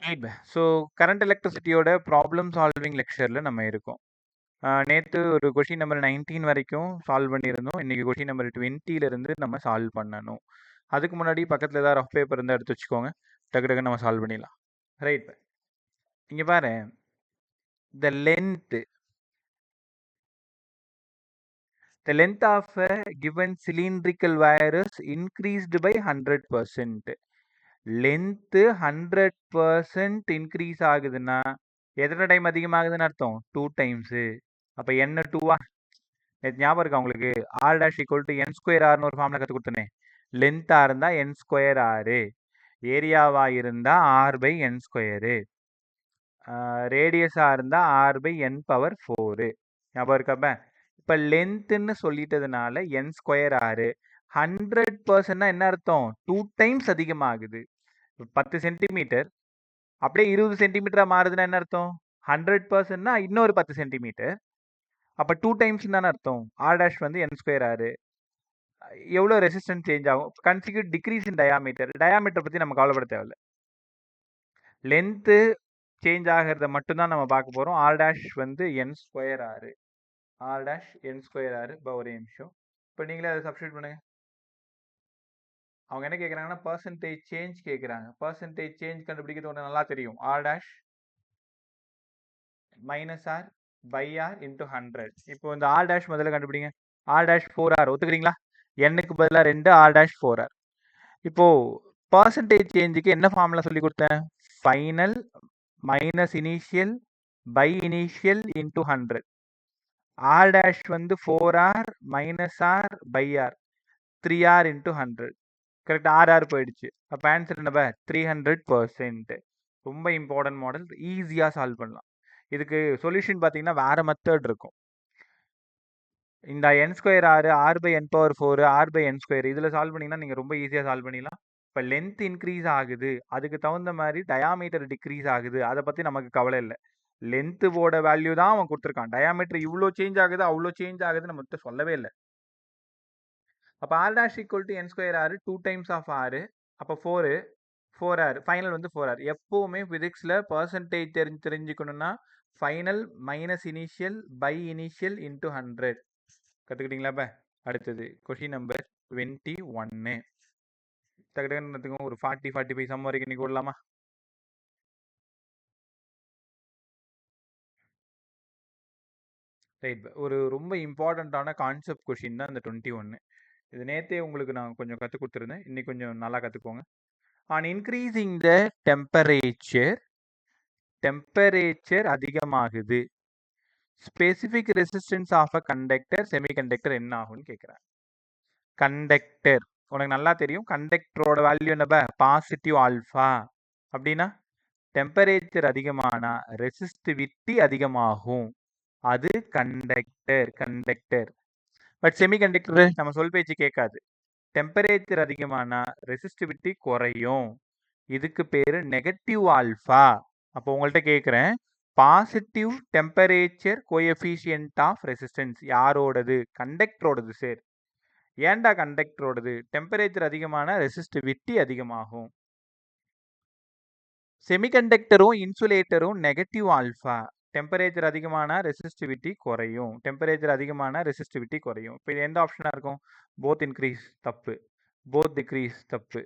Right. So current எலக்ட்ரிசிட்டியோட problem solving லெக்சரில் நம்ம இருக்கோம். நேற்று ஒரு கொஷின் நம்பர் 19 வரைக்கும் சால்வ் பண்ணியிருந்தோம். இன்றைக்கி கொஷின் நம்பர் 20லேருந்து நம்ம சால்வ் பண்ணணும். அதுக்கு முன்னாடி பக்கத்தில் ஏதாவது ரஃப் பேப்பர் இருந்தால் எடுத்து வச்சுக்கோங்க. டக்கு டக்குன்னு நம்ம சால்வ் பண்ணிடலாம். ரைட். இங்கே பாரு, த length of a given cylindrical wire is increased by 100%. Length 100% increase ஆகுதுன்னா எத்தனை டைம் அதிகமாகுதுன்னு அர்த்தம்? 2 டைம்ஸு. அப்போ என்ன 2வா? நேற்று ஞாபகம் இருக்கா உங்களுக்கு? R dash equal to N square ஆர்னு ஒரு ஃபார்முலா கற்றுக் கொடுத்தனே. லென்த்தாக இருந்தால் என் ஸ்கொயர் ஆறு, ஏரியாவாக இருந்தால் ஆர் பை என் ஸ்கொயரு, ரேடியஸாக இருந்தால் ஆர் பை என் பவர் 4. ஞாபகம் இருக்கப்ப? இப்போ லென்த்துன்னு சொல்லிட்டதுனால என் ஸ்கொயர் ஆறு, 100%னா என்ன அர்த்தம்? 2 டைம்ஸ் அதிகமாகுது. 10 சென்டிமீட்டர் அப்படியே 20 சென்டிமீட்டராக மாறுதுன்னா என்ன அர்த்தம்? 100%னா இன்னொரு 10 சென்டிமீட்டர். அப்போ 2 டைம்ஸ் தானே அர்த்தம். ஆர் டேஷ் வந்து என் ஸ்கொயர் ஆறு. எவ்வளோ ரெசிஸ்டன்ஸ் சேஞ்ச் ஆகும்? கன்சிக்யூட் டிக்ரீஸ் இன் டயாமீட்டர். டயாமீட்டர் பற்றி நம்ம கவலைப்பட தேவையில்ல. லென்த்து சேஞ்ச் ஆகிறத மட்டும்தான் நம்ம பார்க்க போகிறோம். ஆர் டேஷ் வந்து என் ஸ்கொயர் ஆறு, ஆர் டேஷ் என் ஸ்கொயர் ஆறு. இப்போ ஒரே நிமிஷம். இப்போ நீங்களே அதை சப்ஸ்டியூட் பண்ணுங்க. அவங்க என்ன கேட்குறாங்கன்னா பர்சன்டேஜ் சேஞ்ச் கேட்குறாங்க. பர்சன்டேஜ் சேஞ்ச் கண்டுபிடிக்கிறது ஒன்று நல்லா தெரியும். R dash minus R by R into 100. இப்போ இந்த ஆர் டேஷ் முதல்ல கண்டுபிடிங்க. ஆர் டேஷ் 4R ஒத்துக்கிறீங்களா? எண்ணுக்கு பதிலாக 2, ஆர் டேஷ் 4R. இப்போது பர்சன்டேஜ் சேஞ்சுக்கு என்ன ஃபார்முலா சொல்லி கொடுத்தேன்? Final minus initial by initial into 100. R dash வந்து 4R minus R by R, 3R into 100. கரெக்டாக ஆர்ஆர் போயிடுச்சு. அப்போ ஆன்சர் என்ன? 300%. ரொம்ப இம்பார்ட்டன்ட் மாடல், ஈஸியாக சால்வ் பண்ணலாம். இதுக்கு சொல்யூஷன் பார்த்தீங்கன்னா வேறு மெத்தட் இருக்கும். இந்த என் ஸ்கொயர் ஆறு, R by n power 4, R by n square, இதில் சால்வ் பண்ணிங்கன்னா நீங்கள் ரொம்ப ஈஸியாக சால்வ் பண்ணிடலாம். இப்போ லென்த் இன்க்ரீஸ் ஆகுது, அதுக்கு தகுந்த மாதிரி டயாமீட்டர் டிக்ரீஸ் ஆகுது, அதை பற்றி நமக்கு கவலை இல்லை. லென்த்துவோட வேல்யூ தான் அவன் கொடுத்துருக்கான். டயாமீட்டர் இவ்வளோ சேஞ்ச் ஆகுது, அவ்வளோ சேஞ்ச் ஆகுது நம்மகிட்ட சொல்லவே இல்லை. அப்போ R dash equal to N square ஆறு, 2 டைம்ஸ் ஆஃப் ஆறு, அப்போ 4R, ஃபைனல் வந்து 4R. எப்போவுமே ஃபிசிக்ஸில் பர்சன்டேஜ் தெரிஞ்சுக்கணுன்னா final minus initial by initial into 100. கற்றுக்கிட்டீங்களா? இப்போ அடுத்தது கொஷின் நம்பர் 21. டக்குன்னு ஒரு 40-45 சம் வரைக்கும் இன்னைக்கு விடலாமா? ரைட். ஒரு ரொம்ப இம்பார்ட்டண்ட்டான கான்செப்ட் கொஷின் தான் இந்த 21. இது நேற்றே உங்களுக்கு நான் கொஞ்சம் கற்றுக் கொடுத்துருந்தேன். இன்னைக்கு கொஞ்சம் நல்லா கற்றுக்கோங்க. ஆன் இன்க்ரீஸிங் த டெம்பரேச்சர் அதிகமாகுது, specific resistance of a conductor semiconductor என்ன ஆகும்னு கேட்குறாங்க. கண்டக்டர் உனக்கு நல்லா தெரியும். கண்டக்டரோட வேல்யூ என்ன? Positive alpha. அப்படின்னா டெம்பரேச்சர் அதிகமானா ரெசிஸ்டிவிட்டி அதிகமாகும், அது கண்டக்டர். பட் செமிகண்டக்டர் நம்ம சொல் பேச்சு கேட்காது. டெம்பரேச்சர் அதிகமானா ரெசிஸ்டிவிட்டி குறையும், இதுக்கு பேரு நெகட்டிவ் ஆல்ஃபா. அப்போ உங்கள்கிட்ட கேட்குறேன், positive temperature coefficient of resistance யாரோடது? கண்டக்டரோடது. சார், ஏன்டா கண்டக்டரோடது? டெம்பரேச்சர் அதிகமான ரெசிஸ்டிவிட்டி அதிகமாகும். செமிகண்டக்டரும் இன்சுலேட்டரும் நெகட்டிவ் ஆல்ஃபா. டெம்பரேச்சர் அதிகமான ரெசிஸ்டிவிட்டி குறையும், இப்போ இது எந்த ஆப்ஷனாக இருக்கும்? போத் இன்க்ரீஸ் தப்பு, போத் டிக்ரீஸ் தப்பு.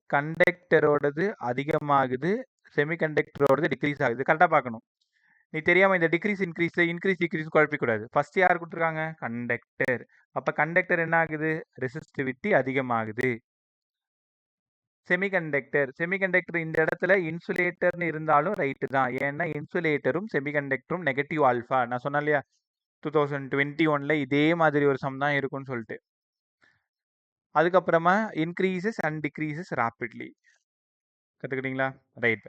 கண்டக்டரோடது அதிகமாகுது, செமிகண்டக்டரோடது டிக்ரீஸ் ஆகுது. கரெக்டாக பார்க்கணும். நீ தெரியாமல் இந்த டிக்ரீஸ் டிக்ரீஸ் குழப்பிக்கூடாது. ஃபர்ஸ்ட் யார் கொடுத்துருக்காங்க? கண்டக்டர். அப்போ கண்டக்டர் என்ன ஆகுது? ரெசிஸ்டிவிட்டி அதிகமாகுது. செமிகண்டக்டர் இந்த இடத்துல இன்சுலேட்டர்னு இருந்தாலும் ரைட்டு தான். ஏன்னா இன்சுலேட்டரும் செமிகண்டக்டரும் நெகட்டிவ் ஆல்ஃபா. நான் சொன்னேன் இல்லையா 2021 இதே மாதிரி ஒரு சம் தான் இருக்கும்னு சொல்லிட்டு. அதுக்கப்புறமா இன்க்ரீசஸ் அண்ட் டிக்ரீசஸ் ராப்பிட்லி. கற்றுக்கிட்டீங்களா? ரைட்.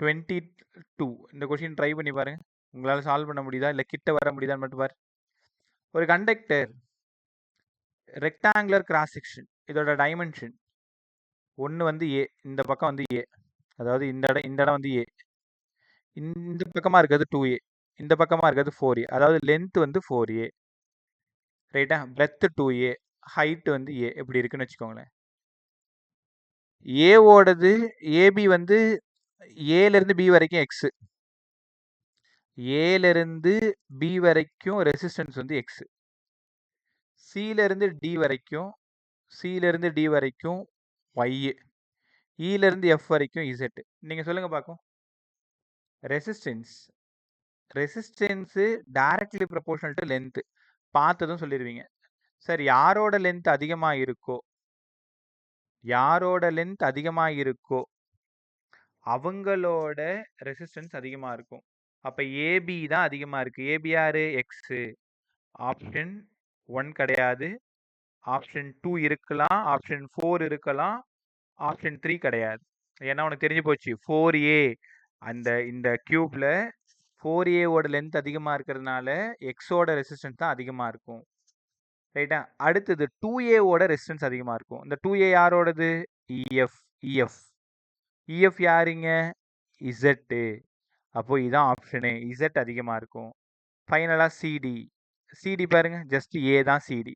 22 இந்த கொஷின் ட்ரை பண்ணி பாருங்க. உங்களால் சால்வ் பண்ண முடியுதா, இல்லை கிட்ட வர முடியுதான்னு மட்டும் பாரு. ஒரு கண்டக்டர் ரெக்டாங்குலர் கிராஸ் செக்ஷன், இதோட டைமென்ஷன் ஒன்று வந்து ஏ, இந்த பக்கம் வந்து ஏ, அதாவது இந்த இடம் வந்து ஏ, இந்த பக்கமாக இருக்கிறது 2A, இந்த பக்கமாக இருக்கிறது 4A. அதாவது லென்த் வந்து 4A, ரைட்டா? பிரெத் 2A, ஹைட் வந்து ஏ. எப்படி இருக்குன்னு வச்சுக்கோங்களேன். ஏவோடது ஏபி வந்து ஏல இருந்து பி வரைக்கும் எக்ஸ், ஏல இருந்து பி வரைக்கும் ரெசிஸ்டன்ஸ் வந்து எக்ஸ், சில இருந்து டி வரைக்கும், சில இருந்து டி வரைக்கும் ஒய், ஈல இருந்து எஃப் வரைக்கும் இசட். நீங்க சொல்லுங்க பார்க்கும். Resistance resistance directly proportional to length பார்த்ததும் சொல்லிடுவீங்க. சார் யாரோட லென்த் அதிகமா இருக்கோ, யாரோட லென்த் அதிகமா இருக்கோ அவங்களோட ரெசிஸ்டன்ஸ் அதிகமா இருக்கும். அப்ப ஏபி தான் அதிகமா இருக்கு. ஏபி யாரு? எக்ஸ். ஆப்ஷன் 1 கிடையாது, ஆப்ஷன் 2 இருக்கலாம், ஆப்ஷன் 4 இருக்கலாம், ஆப்ஷன் 3 கிடையாது. ஏன்னா உனக்கு தெரிஞ்சு போச்சு 4a இந்த கியூப்ல 4a ஓட லென்த் அதிகமா இருக்கிறதுனால எக்ஸோட ரெசிஸ்டன்ஸ் தான் அதிகமா இருக்கும். ரைட்டா? அடுத்தது 2a ஓட ரெசிஸ்டன்ஸ் அதிகமா இருக்கும். இந்த 2a யாரோடது? இஎஃப். இஎஃப் இஎஃப் யாருங்க? இசட். அப்போ இதான் ஆப்ஷனு, இசட் அதிகமா இருக்கும். ஃபைனலா சிடி. சிடி பாருங்க, ஜஸ்ட் ஏ தான் சிடி.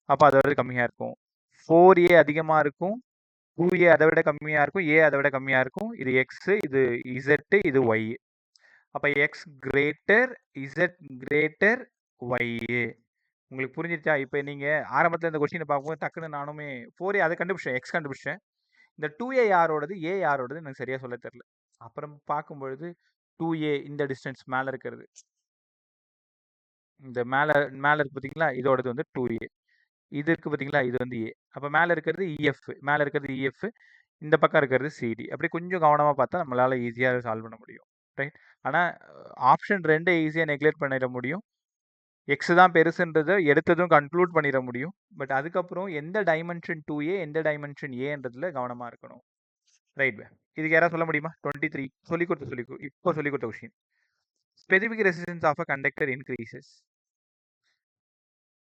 அப்போ அதோட கம்மியா இருக்கும். 4a அதிகமா இருக்கும், 2a அதை விட கம்மியா இருக்கும், ஏ அதை விட கம்மியா இருக்கும். இது எக்ஸ், இது இசட், இது ஒய். அப்ப X greater, Z greater, Y. உங்களுக்கு புரிஞ்சிருச்சா? இப்போ நீங்க ஆரம்பத்துல இந்த கொஸ்டினை பார்க்கும்போது டக்குன்னு நானுமே 4a அதை கண்டுபிடிச்சேன், எக்ஸ் கண்டுபிடிச்சேன். இந்த 2a யாரோடது, ஏ யாரோடது எனக்கு சரியா சொல்ல தெரியல. அப்புறம் பார்க்கும்பொழுது 2a இந்த டிஸ்டன்ஸ் மேல இருக்கிறது, இந்த மேல மேல இருக்கு பார்த்தீங்களா, இதோடது வந்து 2a. இது இருக்கு பார்த்தீங்களா, இது வந்து ஏ. அப்போ மேல இருக்கிறது இஎஃப், மேல இருக்கிறது இஎஃப், இந்த பக்கம் இருக்கிறது சிடி. அப்படி கொஞ்சம் கவனமா பார்த்தா நம்மளால ஈஸியா சால்வ் பண்ண முடியும். ரைட்? ஆனா ஆப்ஷன் 2 ஈஸியா நெக்லெக்ட் பண்ணிட முடியும். எக்ஸ் தான் பெருசுன்றதை எடுத்ததும் கன்க்ளூட் பண்ணிட முடியும். பட் அதுக்கப்புறம் எந்த டைமென்ஷன் 2a, எந்த டைமென்ஷன் ஏன்றதுல கவனமா இருக்கணும். ரைட் பே. இதுக்கு யாராவது சொல்ல முடியுமா? 23 சொல்லி கொடுத்த இப்போ சொல்லி கொடுத்த question. Specific resistance of a conductor increases.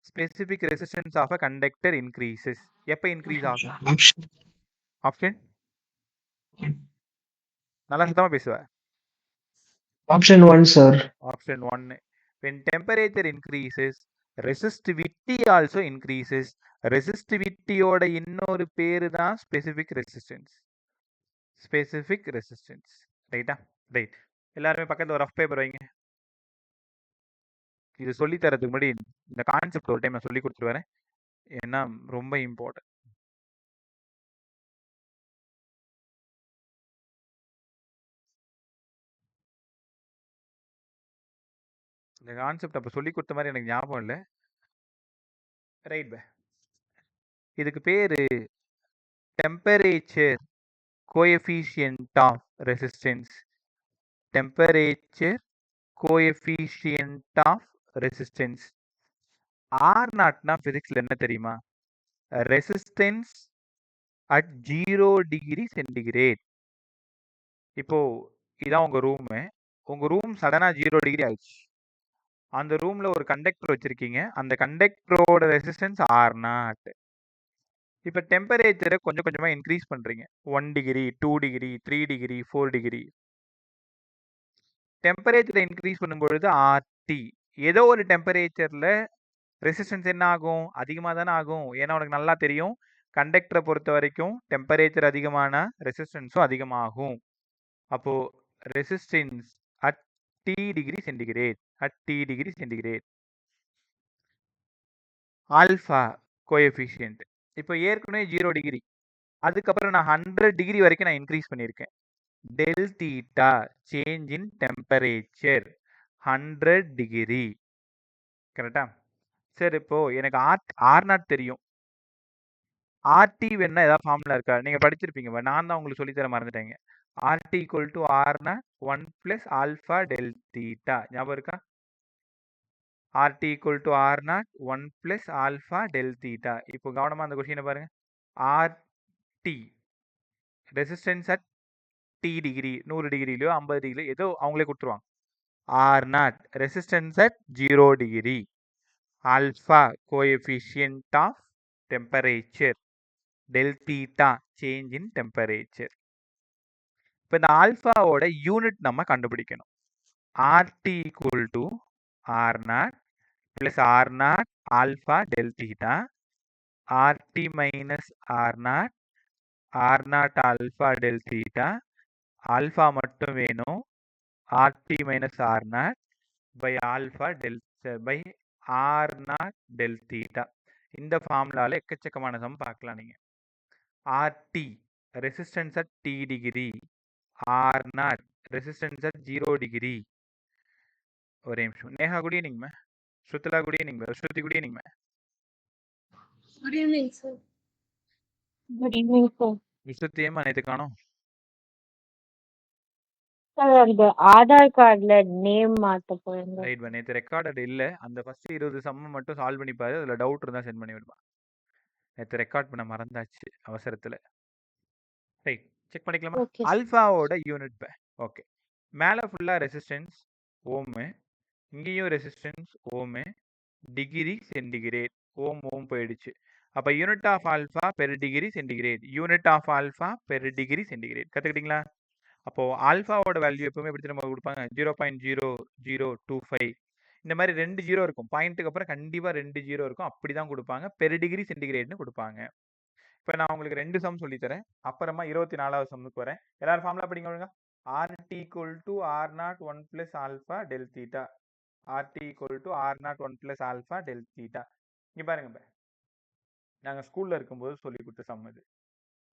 Specific resistance of a conductor increases. எப்போ இன்க்ரீஸ் ஆகும்? ஆப்ஷன் நல்லா சுத்தமா பேசுவேன். Option 1, sir. Option 1. When temperature increases, resistivity also increases. Resistivity ஓட இன்னொரு பேரு தான் ஸ்பெசிபிக் ரெசிஸ்டன்ஸ். Specific resistance. ரைட்டா? ரைட். எல்லாருமே பக்கத்துல ஒரு ரஃப் பேப்பர் வைங்க. இது சொல்லி தரதுக்கு முன்னாடி இந்த கான்செப்ட் ஒரு டைம் நான் சொல்லி கொடுத்துட்டு வரேன். ஏன்னா ரொம்ப இம்பார்ட்டன்ட். இந்த கான்செப்ட் அப்ப சொல்லி கொடுத்த மாதிரி எனக்கு ஞாபகம் இல்லை. ரைட் பே. இதுக்கு பேரு temperature coefficient of resistance. Temperature coefficient of resistance. R நாட்னா பிசிக்ஸ்ல என்ன தெரியுமா? Resistance at 0 degree centigrade. இப்போ இதான் உங்க ரூம். உங்க ரூம் சடனா 0 டிகிரி ஆயிடுச்சு. அந்த ரூம்ல ஒரு கண்டக்டர் வச்சிருக்கீங்க, அந்த கண்டக்டரோட ரெசிஸ்டன்ஸ் ஆர் நாட். இப்போ டெம்பரேச்சரை கொஞ்சம் கொஞ்சமா இன்க்ரீஸ் பண்றீங்க. 1 டிகிரி, 2 டிகிரி, 3 டிகிரி, 4 டிகிரி. டெம்பரேச்சரை இன்க்ரீஸ் பண்ணும்பொழுது ஆர்டி, ஏதோ ஒரு டெம்பரேச்சர்ல ரெசிஸ்டன்ஸ் என்ன ஆகும்? அதிகமாக தானே ஆகும். ஏன்னா உனக்கு நல்லா தெரியும், கண்டக்டரை பொறுத்த வரைக்கும் டெம்பரேச்சர் அதிகமான ரெசிஸ்டன்ஸும் அதிகமாகும். அப்போ resistance at T degree centigrade, at T degree centigrade. Alpha coefficient. இப்போ ஏற்கனவே 0 டிகிரி, அதுக்கப்புறம் நான் 100 டிகிரி வரைக்கும் நான் இன்க்ரீஸ் பண்ணியிருக்கேன். Del theta change in temperature 100 degree. கரெக்டா? சரி, இப்போ எனக்கு ஆர் நாட் தெரியும். ஆர்டி வேணா ஏதாவது ஃபார்முலா இருக்கா? நீங்க படிச்சிருப்பீங்க, நான் தான் உங்களுக்கு சொல்லி தர மறந்துட்டேங்க. ஆர்டி ஈக்குவல் டு ஆர்னா 1 பிளஸ் ஆல்ஃபா டெல் தீட்டா. ஞாபகம் இருக்கா? ஆர்டி ஈக்குவல் டு ஆர்னா 1 பிளஸ் ஆல்ஃபா டெல் தீட்டா. இப்போ கவனமா அந்த கொஸ்டினை பாருங்க. R T resistance at T degree, 100 டிகிரிலையோ 50 டிகிரிலையோ ஏதோ அவங்களே கொடுத்துருவாங்க. R not resistance at 0 degree. Alpha coefficient of temperature, del theta change in temperature. இப்போ இந்த ஆல்ஃபாவோட யூனிட் நம்ம கண்டுபிடிக்கணும். R T equal to R naught plus R not alpha del theta, RT minus R not alpha del theta, ஆல்ஃபா மட்டும் வேணும். RT minus R not by alpha del by R not del theta. இந்த ஃபார்முலாவில் எக்கச்சக்கமான sum பார்க்கலாம் நீங்கள். RT resistance at T degree, R not resistance at 0 degree. ஒரே நிமிஷம். Neha good evening ma'am. ஸ்ருத்திலா good evening ma'am. Shruti good evening ma'am. Good evening, sir. Good evening, sir. Shruti ஏமா நேற்று காணோம்? Sir, அந்த ஆதார் கார்டுல நேம் மாத்த போயிருந்தேன். ரைட் பா. நேற்று ரெக்கார்டட் இல்லை. அந்த ஃபர்ஸ்ட் 20 சம்ம மட்டும் சால்வ் பண்ணி பாரு. அதில் டவுட் இருந்தால் சென்ட் பண்ணி விடுப்பா. நேற்று ரெக்கார்ட் பண்ண மறந்தாச்சு அவசரத்தில். ரைட், செக் பண்ணிக்கலாமா? Okay, sir. ஆல்ஃபாவோட யூனிட் பே. ஓகே, மேலே ஃபுல்லாக ரெசிஸ்டன்ஸ் ஓமு, இங்கேயும் resistance ohm, degree centigrade, ohm ohm போயிடுச்சு. அப்போ unit of alpha per degree centigrade, unit of alpha per degree centigrade கற்றுக்கிட்டீங்களா? அப்போது ஆல்ஃபாவோட வேல்யூ எப்பவுமே எப்படி நம்ம கொடுப்பாங்க? 0.0025. இந்த மாதிரி 2 ஜீரோ இருக்கும். பாயிண்ட்டுக்கு அப்புறம் கண்டிப்பாக 2 ஜீரோ இருக்கும். அப்படி தான் கொடுப்பாங்க. பெர் டிகிரி சென்டிகிரேட்னு கொடுப்பாங்க. இப்போ நான் உங்களுக்கு 2 சம் சொல்லித்தரேன். அப்புறமா 24வது சம்முக்கு வரேன். எல்லாரும் ஃபார்முலா படிங்க ஒழுங்கா. RT equal to R0 1 plus alpha del theta. RT equal to R0 1 plus alpha del theta. இங்கே பாருங்க, நாங்கள் ஸ்கூலில் இருக்கும்போது சொல்லி கொடுத்த சம் இது.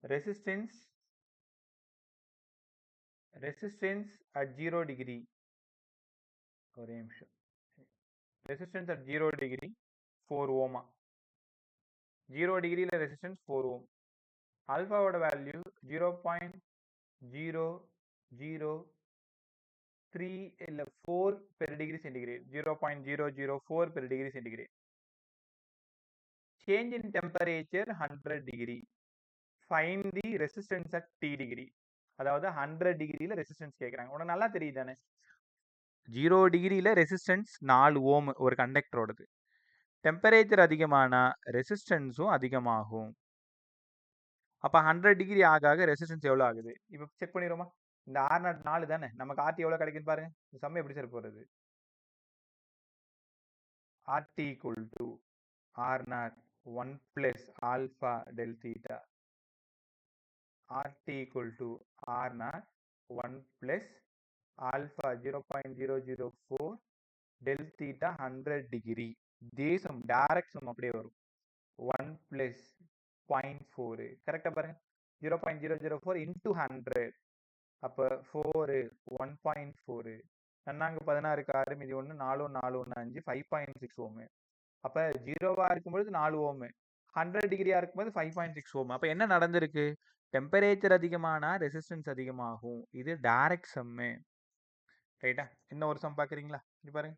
ரெசிஸ்டன்ஸ் at 0 டிகிரி, ஒரே நிமிஷம். ரெசிஸ்டன்ஸ் at 0 டிகிரி 4 ஓமா. 0 டிகிரியில் ரெசிஸ்டன்ஸ் 4 ஓம். ஆல்ஃபாவோட வேல்யூ 0.003 இல்லை 4 per degree centigrade. 0.004 per degree centigrade. Change in temperature 100 degree. Find the resistance at T degree. அதாவது 100 டிகிரியில் ரெசிஸ்டன்ஸ் கேட்குறாங்க. உனக்கு நல்லா தெரியுது தானே? 0 டிகிரியில் ரெசிஸ்டன்ஸ் 4 ஓம் ஒரு கண்டக்டரோடது. டெம்பரேச்சர் அதிகமானால் ரெசிஸ்டன்ஸும் அதிகமாகும். அப்போ 100 டிகிரி ஆக ரெசிஸ்டன்ஸ் எவ்வளோ ஆகுது? இப்போ செக் பண்ணிடுவோமா? இந்த R0 4 தானே, நமக்கு RT எவ்வளோ கிடைக்குன்னு பாருங்க. இந்த சம் எப்படி சார் போகிறது? RT equal to R0 1 plus alpha del theta. RT equal to R0 1 plus alpha 0.004 del theta 100 degree. தேசம் டைரக்ட் சம் அப்படியே வரும். 1 plus 0.4 கரெக்டாக பாருங்க. 0.004 into 100. அப்போ 4 1.4. நன்னாங்க 16 6 மீதி 1 4 4 1 5 5.6 ஓமு. அப்போ 0வா இருக்கும்பொழுது 4 ஓமு, 100 டிகிரியா இருக்கும்போது 5.6 ஓம். அப்போ என்ன நடந்திருக்கு? டெம்பரேச்சர் அதிகமானா ரெசிஸ்டன்ஸ் அதிகமாகும். இது டைரக்ட் சம்மு. ரைட்டா? இன்னும் ஒரு சம் பார்க்குறீங்களா? இது பாருங்க.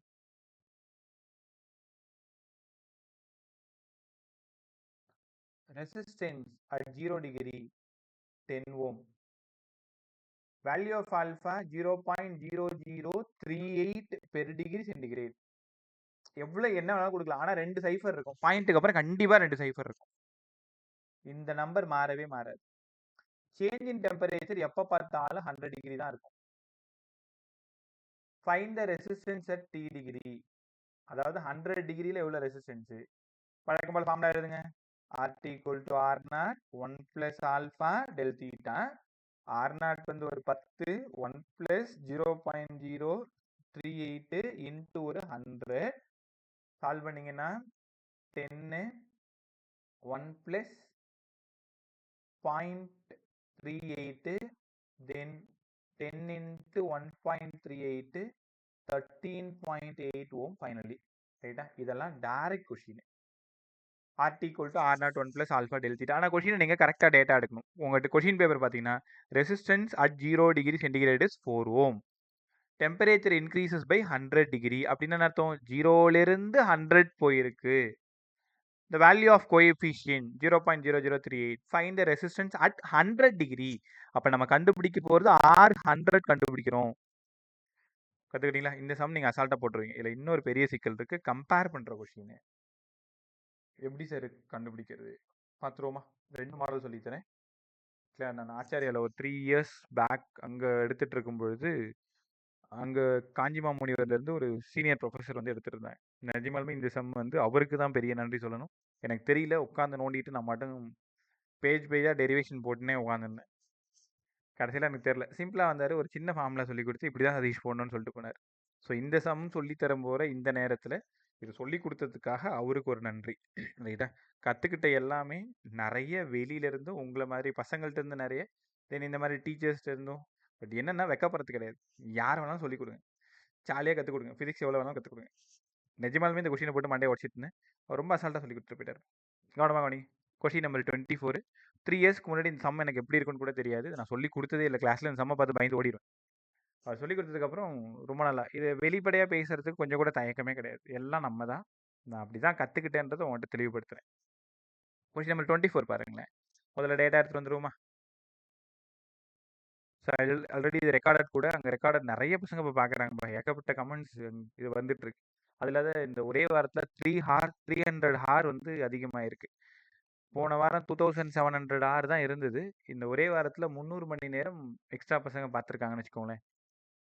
Resistance at 0 degree 10 ohm. Value of alpha 0.0038 per degree centigrade. எவ்வளோ என்ன வேணாலும் கொடுக்கலாம். ஆனால் 2 சைஃபர் இருக்கும். பாயிண்ட்டுக்கு அப்புறம் கண்டிப்பாக 2 சைஃபர் இருக்கும். இந்த நம்பர் மாறவே மாறாது. சேஞ்ச் இன் டெம்பரேச்சர் எப்போ பார்த்தாலும் 100 டிகிரி தான் இருக்கும். Find the resistance at T degree. அதாவது 100 டிகிரியில் எவ்வளோ ரெசிஸ்டன்ஸு? வழக்கம் போல் ஃபார்முலா எழுதுங்க. RT equal to R0 1 plus alpha del theta. R0 வந்து ஒரு 10, 1 plus 0.038 into ஒரு 100. சால்வ் பண்ணிங்கன்னா 10, 1 plus 0.38, then 10 into 1.38, 13.8 ஓம் ஃபைனலி. ரைட்டா? இதெல்லாம் direct question. RT equal to R0 1 plus alpha del theta. ஆனால் கொஷினை நீங்கள் கரெக்டாக டேட்டா எடுக்கணும். உங்கள்கிட்ட கொஷின் பேப்பர் பார்த்தீங்கன்னா resistance at 0 degree centigrade is 4 ohm. Temperature increases by 100 degree. அப்படின்னு அர்த்தம் 0லேருந்து 100 போயிருக்கு. The value of coefficient 0.0038. Find the resistance at 100 degree. அப்போ நம்ம கண்டுபிடிக்க போகிறது R100 கண்டுபிடிக்கிறோம். கற்றுக்கிட்டீங்களா? இந்த சம் நீங்கள் அசால்ட்டாக போட்டுருவீங்க. இதில் இன்னொரு பெரிய சிக்கல் இருக்குது. கம்பேர் பண்ணுற கொஷின் எப்படி சார் கண்டுபிடிக்கிறது பார்த்துருவோமா? 2 மாடல் சொல்லித்தரேன். இல்லை, நான் ஆச்சாரியாவில் ஒரு 3 இயர்ஸ் பேக் அங்கே எடுத்துகிட்டு இருக்கும் பொழுது அங்கே காஞ்சிமா முனிவர்லேருந்து ஒரு சீனியர் ப்ரொஃபஸர் வந்து எடுத்துருந்தேன். நிஜமாலுமே இந்த சம் வந்து அவருக்கு தான் பெரிய நன்றி சொல்லணும். எனக்கு தெரியல, உட்காந்து நோண்டிட்டு நான் மட்டும் பேஜாக டெரிவேஷன் போட்டுனே உட்காந்துருந்தேன். கடைசியில எனக்கு தெரியல. சிம்பிளா வந்தாரு. ஒரு சின்ன ஃபார்முலா சொல்லிக் குடுத்து, இப்படி தான் சதீஷ் போடணும்னு சொல்லிட்டு போனாரு. ஸோ இந்த சம் சொல்லி தரும் போற இந்த நேரத்துல, இது சொல்லிக் குடுத்ததுக்காக அவருக்கு ஒரு நன்றி. ரைட்டா? கத்துக்கிட்ட எல்லாமே நெறைய வெளியில இருந்தும், உங்கள மாதிரி பசங்கள்ட்ட இருந்து நெறைய, தென் இந்த மாதிரி டீச்சர்ஸ்ட்ட இருந்தும். பட் என்னன்னா வெட்கப்படுறது கிடையாது. யார் வேணாலும் சொல்லிக் குடுங்க. ஜாலியா கத்துக் குடுங்க. பிசிக்ஸ் எவ்வளோ வேணாலும் கத்துக் குடுங்க. நிஜமாலுமே இந்த கொஸ்டின போட்டு மண்டைய உடைச்சிட்டு இருந்தேன். அவர் ரொம்ப அசால்ட்டா சொல்லிக் குடுத்துட்டு போயிட்டாரு. கவனமா கவனிங்க. Question number 24. 3 இயர்ஸ்க்கு முன்னாடி இந்த சம் எனக்கு எப்படி இருக்குன்னு கூட தெரியாது. நான் சொல்லிக் குடுத்ததே இல்ல. கிளாஸ்ல இந்த சம்ம பார்த்து பயந்து ஓடிருவேன். அவர் சொல்லிக் குடுத்ததுக்கப்புறம் ரொம்ப நல்லா இது வெளிப்படையா பேசுறதுக்கு கொஞ்சம் கூட தயக்கமே கிடையாது. எல்லாம் நம்ம தான். நான் அப்படிதான் கத்துக்கிட்டேன்றத உங்கள்ட்ட தெளிவுபடுத்துறேன். கொஸ்டின் நம்பர் 24 பாருங்களேன். முதல்ல டேட்டா எடுத்துட்டு வந்துருவோமா? ஸோ ஆல்ரெடி இது ரெக்கார்டட் கூட. அங்க ரெக்கார்டட் நெறைய பசங்க இப்ப பார்க்குறாங்கப்பா. ஏகப்பட்ட கமெண்ட்ஸ் இது வந்துட்டு இருக்கு. அதுல தான் இந்த ஒரே வாரத்துல 300 ஹார் வந்து அதிகமாயிருக்கு. போன வாரம் 2700 ஹார் தான் இருந்தது. இந்த ஒரே வாரத்துல 300 மணி நேரம் எக்ஸ்ட்ரா பசங்க பார்த்துருக்காங்கன்னு வச்சுக்கோங்களேன்.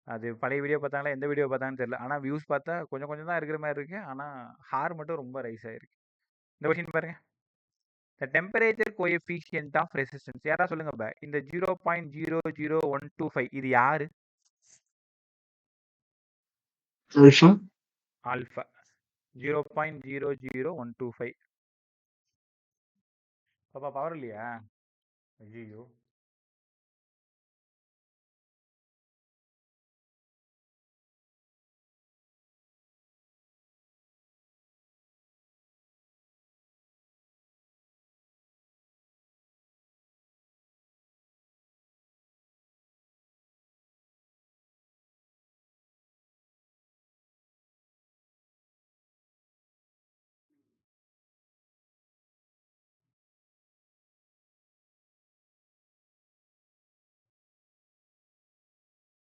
அது பழைய வீடியோ பார்த்தாங்களா, எந்த வீடியோ பார்த்தாங்கன்னு தெரியல. ஆனா வியூஸ் பார்த்தா கொஞ்சம் கொஞ்சம் தான் இருக்கிற மாரி இருக்கு. ஆனா ஹார் மட்டும் ரொம்ப ரைஸ் ஆயிருக்கு. இந்த கொஸ்டின் பாருங்க. The temperature coefficient of resistance. யாரா சொல்லுங்க பா. இந்த 0.00125 இது யாரு? Alpha. ஆல்பா. 0.00125. பாப்பா பவர் இல்லையா? ஐயையோ!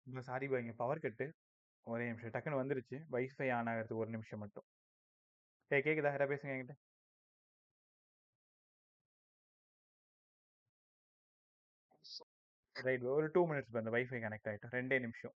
ரொம்ப சாரி பா. இங்க பவர் கட்டு. ஒரே நிமிஷம். டக்குன்னு வந்துருச்சு. வைஃபை ஆன் ஆகுறதுக்கு ஒரு நிமிஷம் மட்டும். கேக்குதா? யாரா பேசுங்க என்கிட்ட. ரைட். ஒரு 2 மினிட்ஸ் பா. இந்த வைஃபை கனெக்ட் ஆயிட்டும். 2 நிமிஷம்.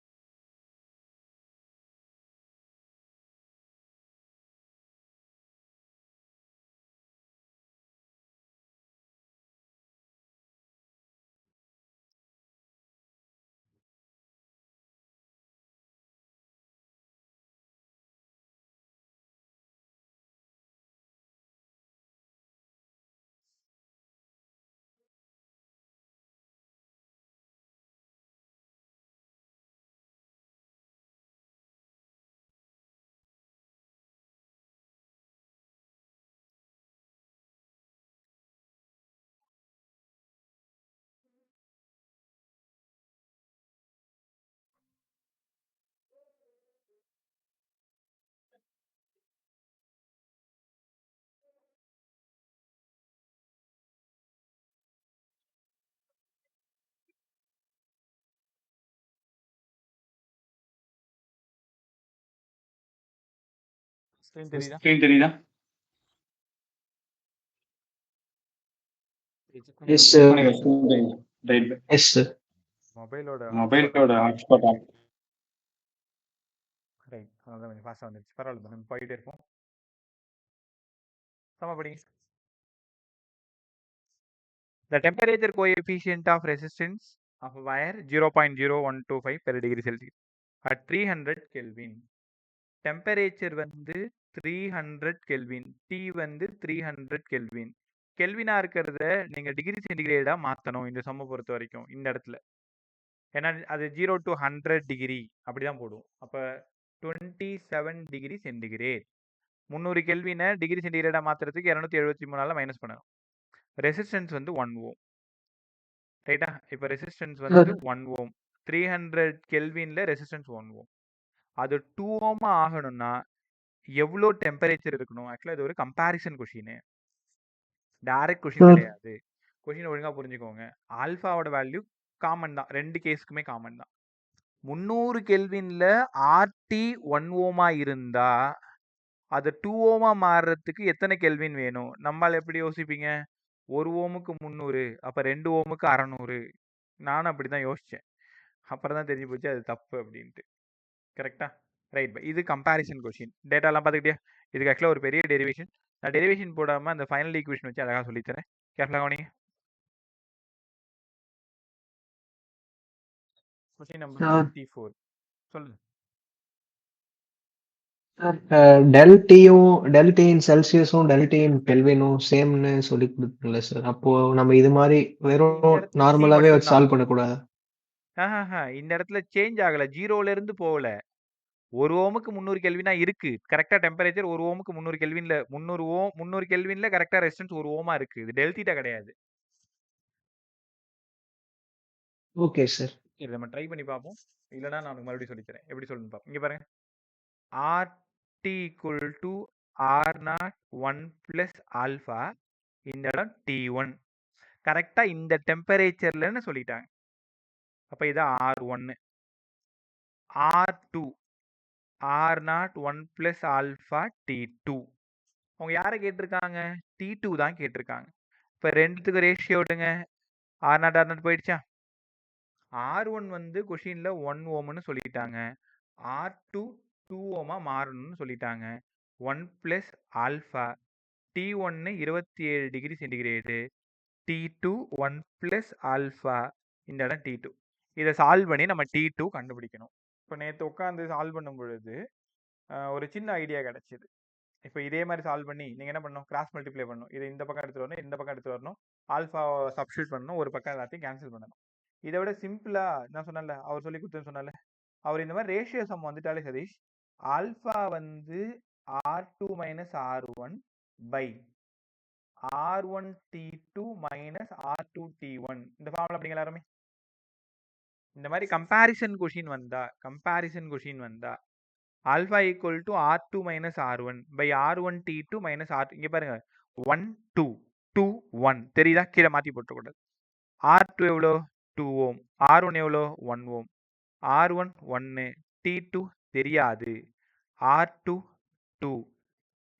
ஸ்க்ரீன் தெரியுதா? Yes, sir. Right. Yes, sir. மொபைலோட Hotspot off. ரைட். அதான் கொஞ்சம் ஃபாஸ்டா வந்துருச்சு. பரவாயில்ல. நம்ம போயிட்டே இருப்போம். சம படிங்க. The temperature coefficient of resistance of a wire 0.0125 per degree Celsius at 300 Kelvin. Temperature வந்து 300 Kelvin. T வந்து 300 Kelvin. கெல்வினா இருக்கிறத நீங்க டிகிரி சென்டிகிரேடா மாத்தணும் இந்த சம்ம பொறுத்த வரைக்கும் இந்த இடத்துல. ஏன்னா அது 0 to 100 டிகிரி அப்படிதான் போடுவோம். அப்ப 27 டிகிரி சென்டிகிரேட். 300 கெல்வினை டிகிரி சென்டிகிரேடா மாத்துறதுக்கு 273 மைனஸ் பண்ணணும். ரெசிஸ்டன்ஸ் வந்து 1 ஓம். ரைட்டா? இப்போ ரெசிஸ்டன்ஸ் வந்து 1 ஓம். 300 கெல்வின்ல ரெசிஸ்டன்ஸ் 1 ஓம். அது 2 ஓம் ஆகணும்னா எவ்வளோ டெம்பரேச்சர் இருக்கணும்? ஆக்சுவலா இது ஒரு கம்பேரிசன் கொஸ்டின். டைரக்ட் கொஸ்டின் கிடையாது. கொஸ்டின் ஒழுங்கா புரிஞ்சுக்கோங்க. ஆல்பாவோட வேல்யூ காமன் தான். ரெண்டு கேஸ்க்குமே காமன் தான். 300 கெல்வின்ல ஆர்டி 1 ஓமா இருந்தா அது 2 ஓமா மாறுறதுக்கு எத்தனை கெல்வின் வேணும்? நம்மால் எப்படி யோசிப்பீங்க? 1 ஓமுக்கு 300, அப்ப 2 ஓமுக்கு 600. நானும் அப்படிதான் யோசிச்சேன். அப்புறம் தான் தெரிஞ்சு போச்சு அது தப்பு அப்படின்ட்டு. கரெக்டா? ரைட். இது கம்பேரிசன் கொஸ்டின். டேட்டாலாம் பார்த்துக்கிட்டியா? இதுக்கு ஆக்சுவலாக ஒரு பெரிய டெரிவேஷன். நான் டெரிவேஷன் போடாமல் அந்த ஃபைனல் ஈக்குவேஷன் வச்சு அழகாக சொல்லித்தரேன். கேர்ஃபுல்லாக கவனிங்க. Question number Sir. 54 சொல்லுங்க. டெல் டியும் டெல் டி இன் செல்சியஸும் டெல் டி இன் கெல்வினும் சேம்னு சொல்லி கொடுத்தீங்களே சார். அப்போ நம்ம இது மாதிரி இந்த வெறும் இடத்துல T நார்மலாவே வச்சு மட்டும்தான். சால்வ் பண்ணக்கூடாது. இந்த இடத்துல சேஞ்ச் ஆகல, ஜீரோல இருந்து போகல. 1 ஓமுக்கு 300 கெல்வினா இருக்கு. கரெக்டா டெம்பரேச்சர் 1 ஓமுக்கு 300 கெல்வின்ல 300 கெல்வின்ல கரெக்டா ரெசிஸ்டன்ஸ் 1 ஓமா இருக்கு. இது டெல் தீட்டா கிடையாது. Okay sir. இதை நம்ம ட்ரை பண்ணி பார்ப்போம். இல்லைன்னா நான் உங்களுக்கு மறுபடியும் சொல்லித்தரேன் எப்படி சொல்லணும்னு பார்ப்போம். இங்க பாருங்க, RT equal to R0 1 plus alpha, இந்த இடம் T1 கரெக்டா இந்த டெம்பரேச்சர்லன்னு சொல்லிட்டாங்க. அப்ப இது R1, R2 R0 1 plus alpha T2. அவங்க யாரை கேட்டிருக்காங்க? T2 தான் கேட்டிருக்காங்க. இப்போ ரெண்டுத்துக்கு ரேஷியோ விடுங்க. R0 R0 போயிடுச்சா? R1 வந்து கொஷின்ல 1 ஓம்னு சொல்லிட்டாங்க. R2 2 ஓமா மாறணும்னு சொல்லிட்டாங்க. 1 plus alpha T1 27 degree centigrade, T2 1 plus alpha, இந்த இடம் T2. இதை சால்வ் பண்ணி நம்ம T2 கண்டுபிடிக்கணும். இப்போ நேற்று உட்காந்து சால்வ் பண்ணும் பொழுது ஒரு சின்ன ஐடியா கிடைச்சிது. இப்போ இதே மாதிரி சால்வ் பண்ணி நீங்கள் என்ன பண்ணணும், கிராஸ் மல்டிப்ளை பண்ணணும். இதை இந்த பக்கம் எடுத்துகிட்டு வரணும், இந்த பக்கம் எடுத்துகிட்டு வரணும், ஆல்ஃபா சப்ஸ்டியூட் பண்ணணும், ஒரு பக்கம் எல்லாத்தையும் கேன்சல் பண்ணணும். இதை விட சிம்பிளாக நான் சொன்னல, அவர் சொல்லி கொடுத்தேன்னு சொன்னால, அவர் இந்த மாதிரி ரேஷியோ சம் வந்துட்டாலே சதீஷ், ஆல்ஃபா வந்து R2 minus R1 by R1 T2 minus R2 T1, இந்த ஃபார்முலா அப்படிங்களா எல்லாருமே? இந்த மாதிரி கம்பேரிசன் கொஷின் வந்தா alpha equal to R2 minus R1 by R1 T2 minus R2. இங்கே பாருங்க 1 2 2 1 தெரியுதா? கீழே மாற்றி போட்டக்கூடாது. R2 எவ்வளோ? 2 ஓம். R1 எவ்வளோ? 1 ஓம். R1 1, T2 தெரியாது. R2 2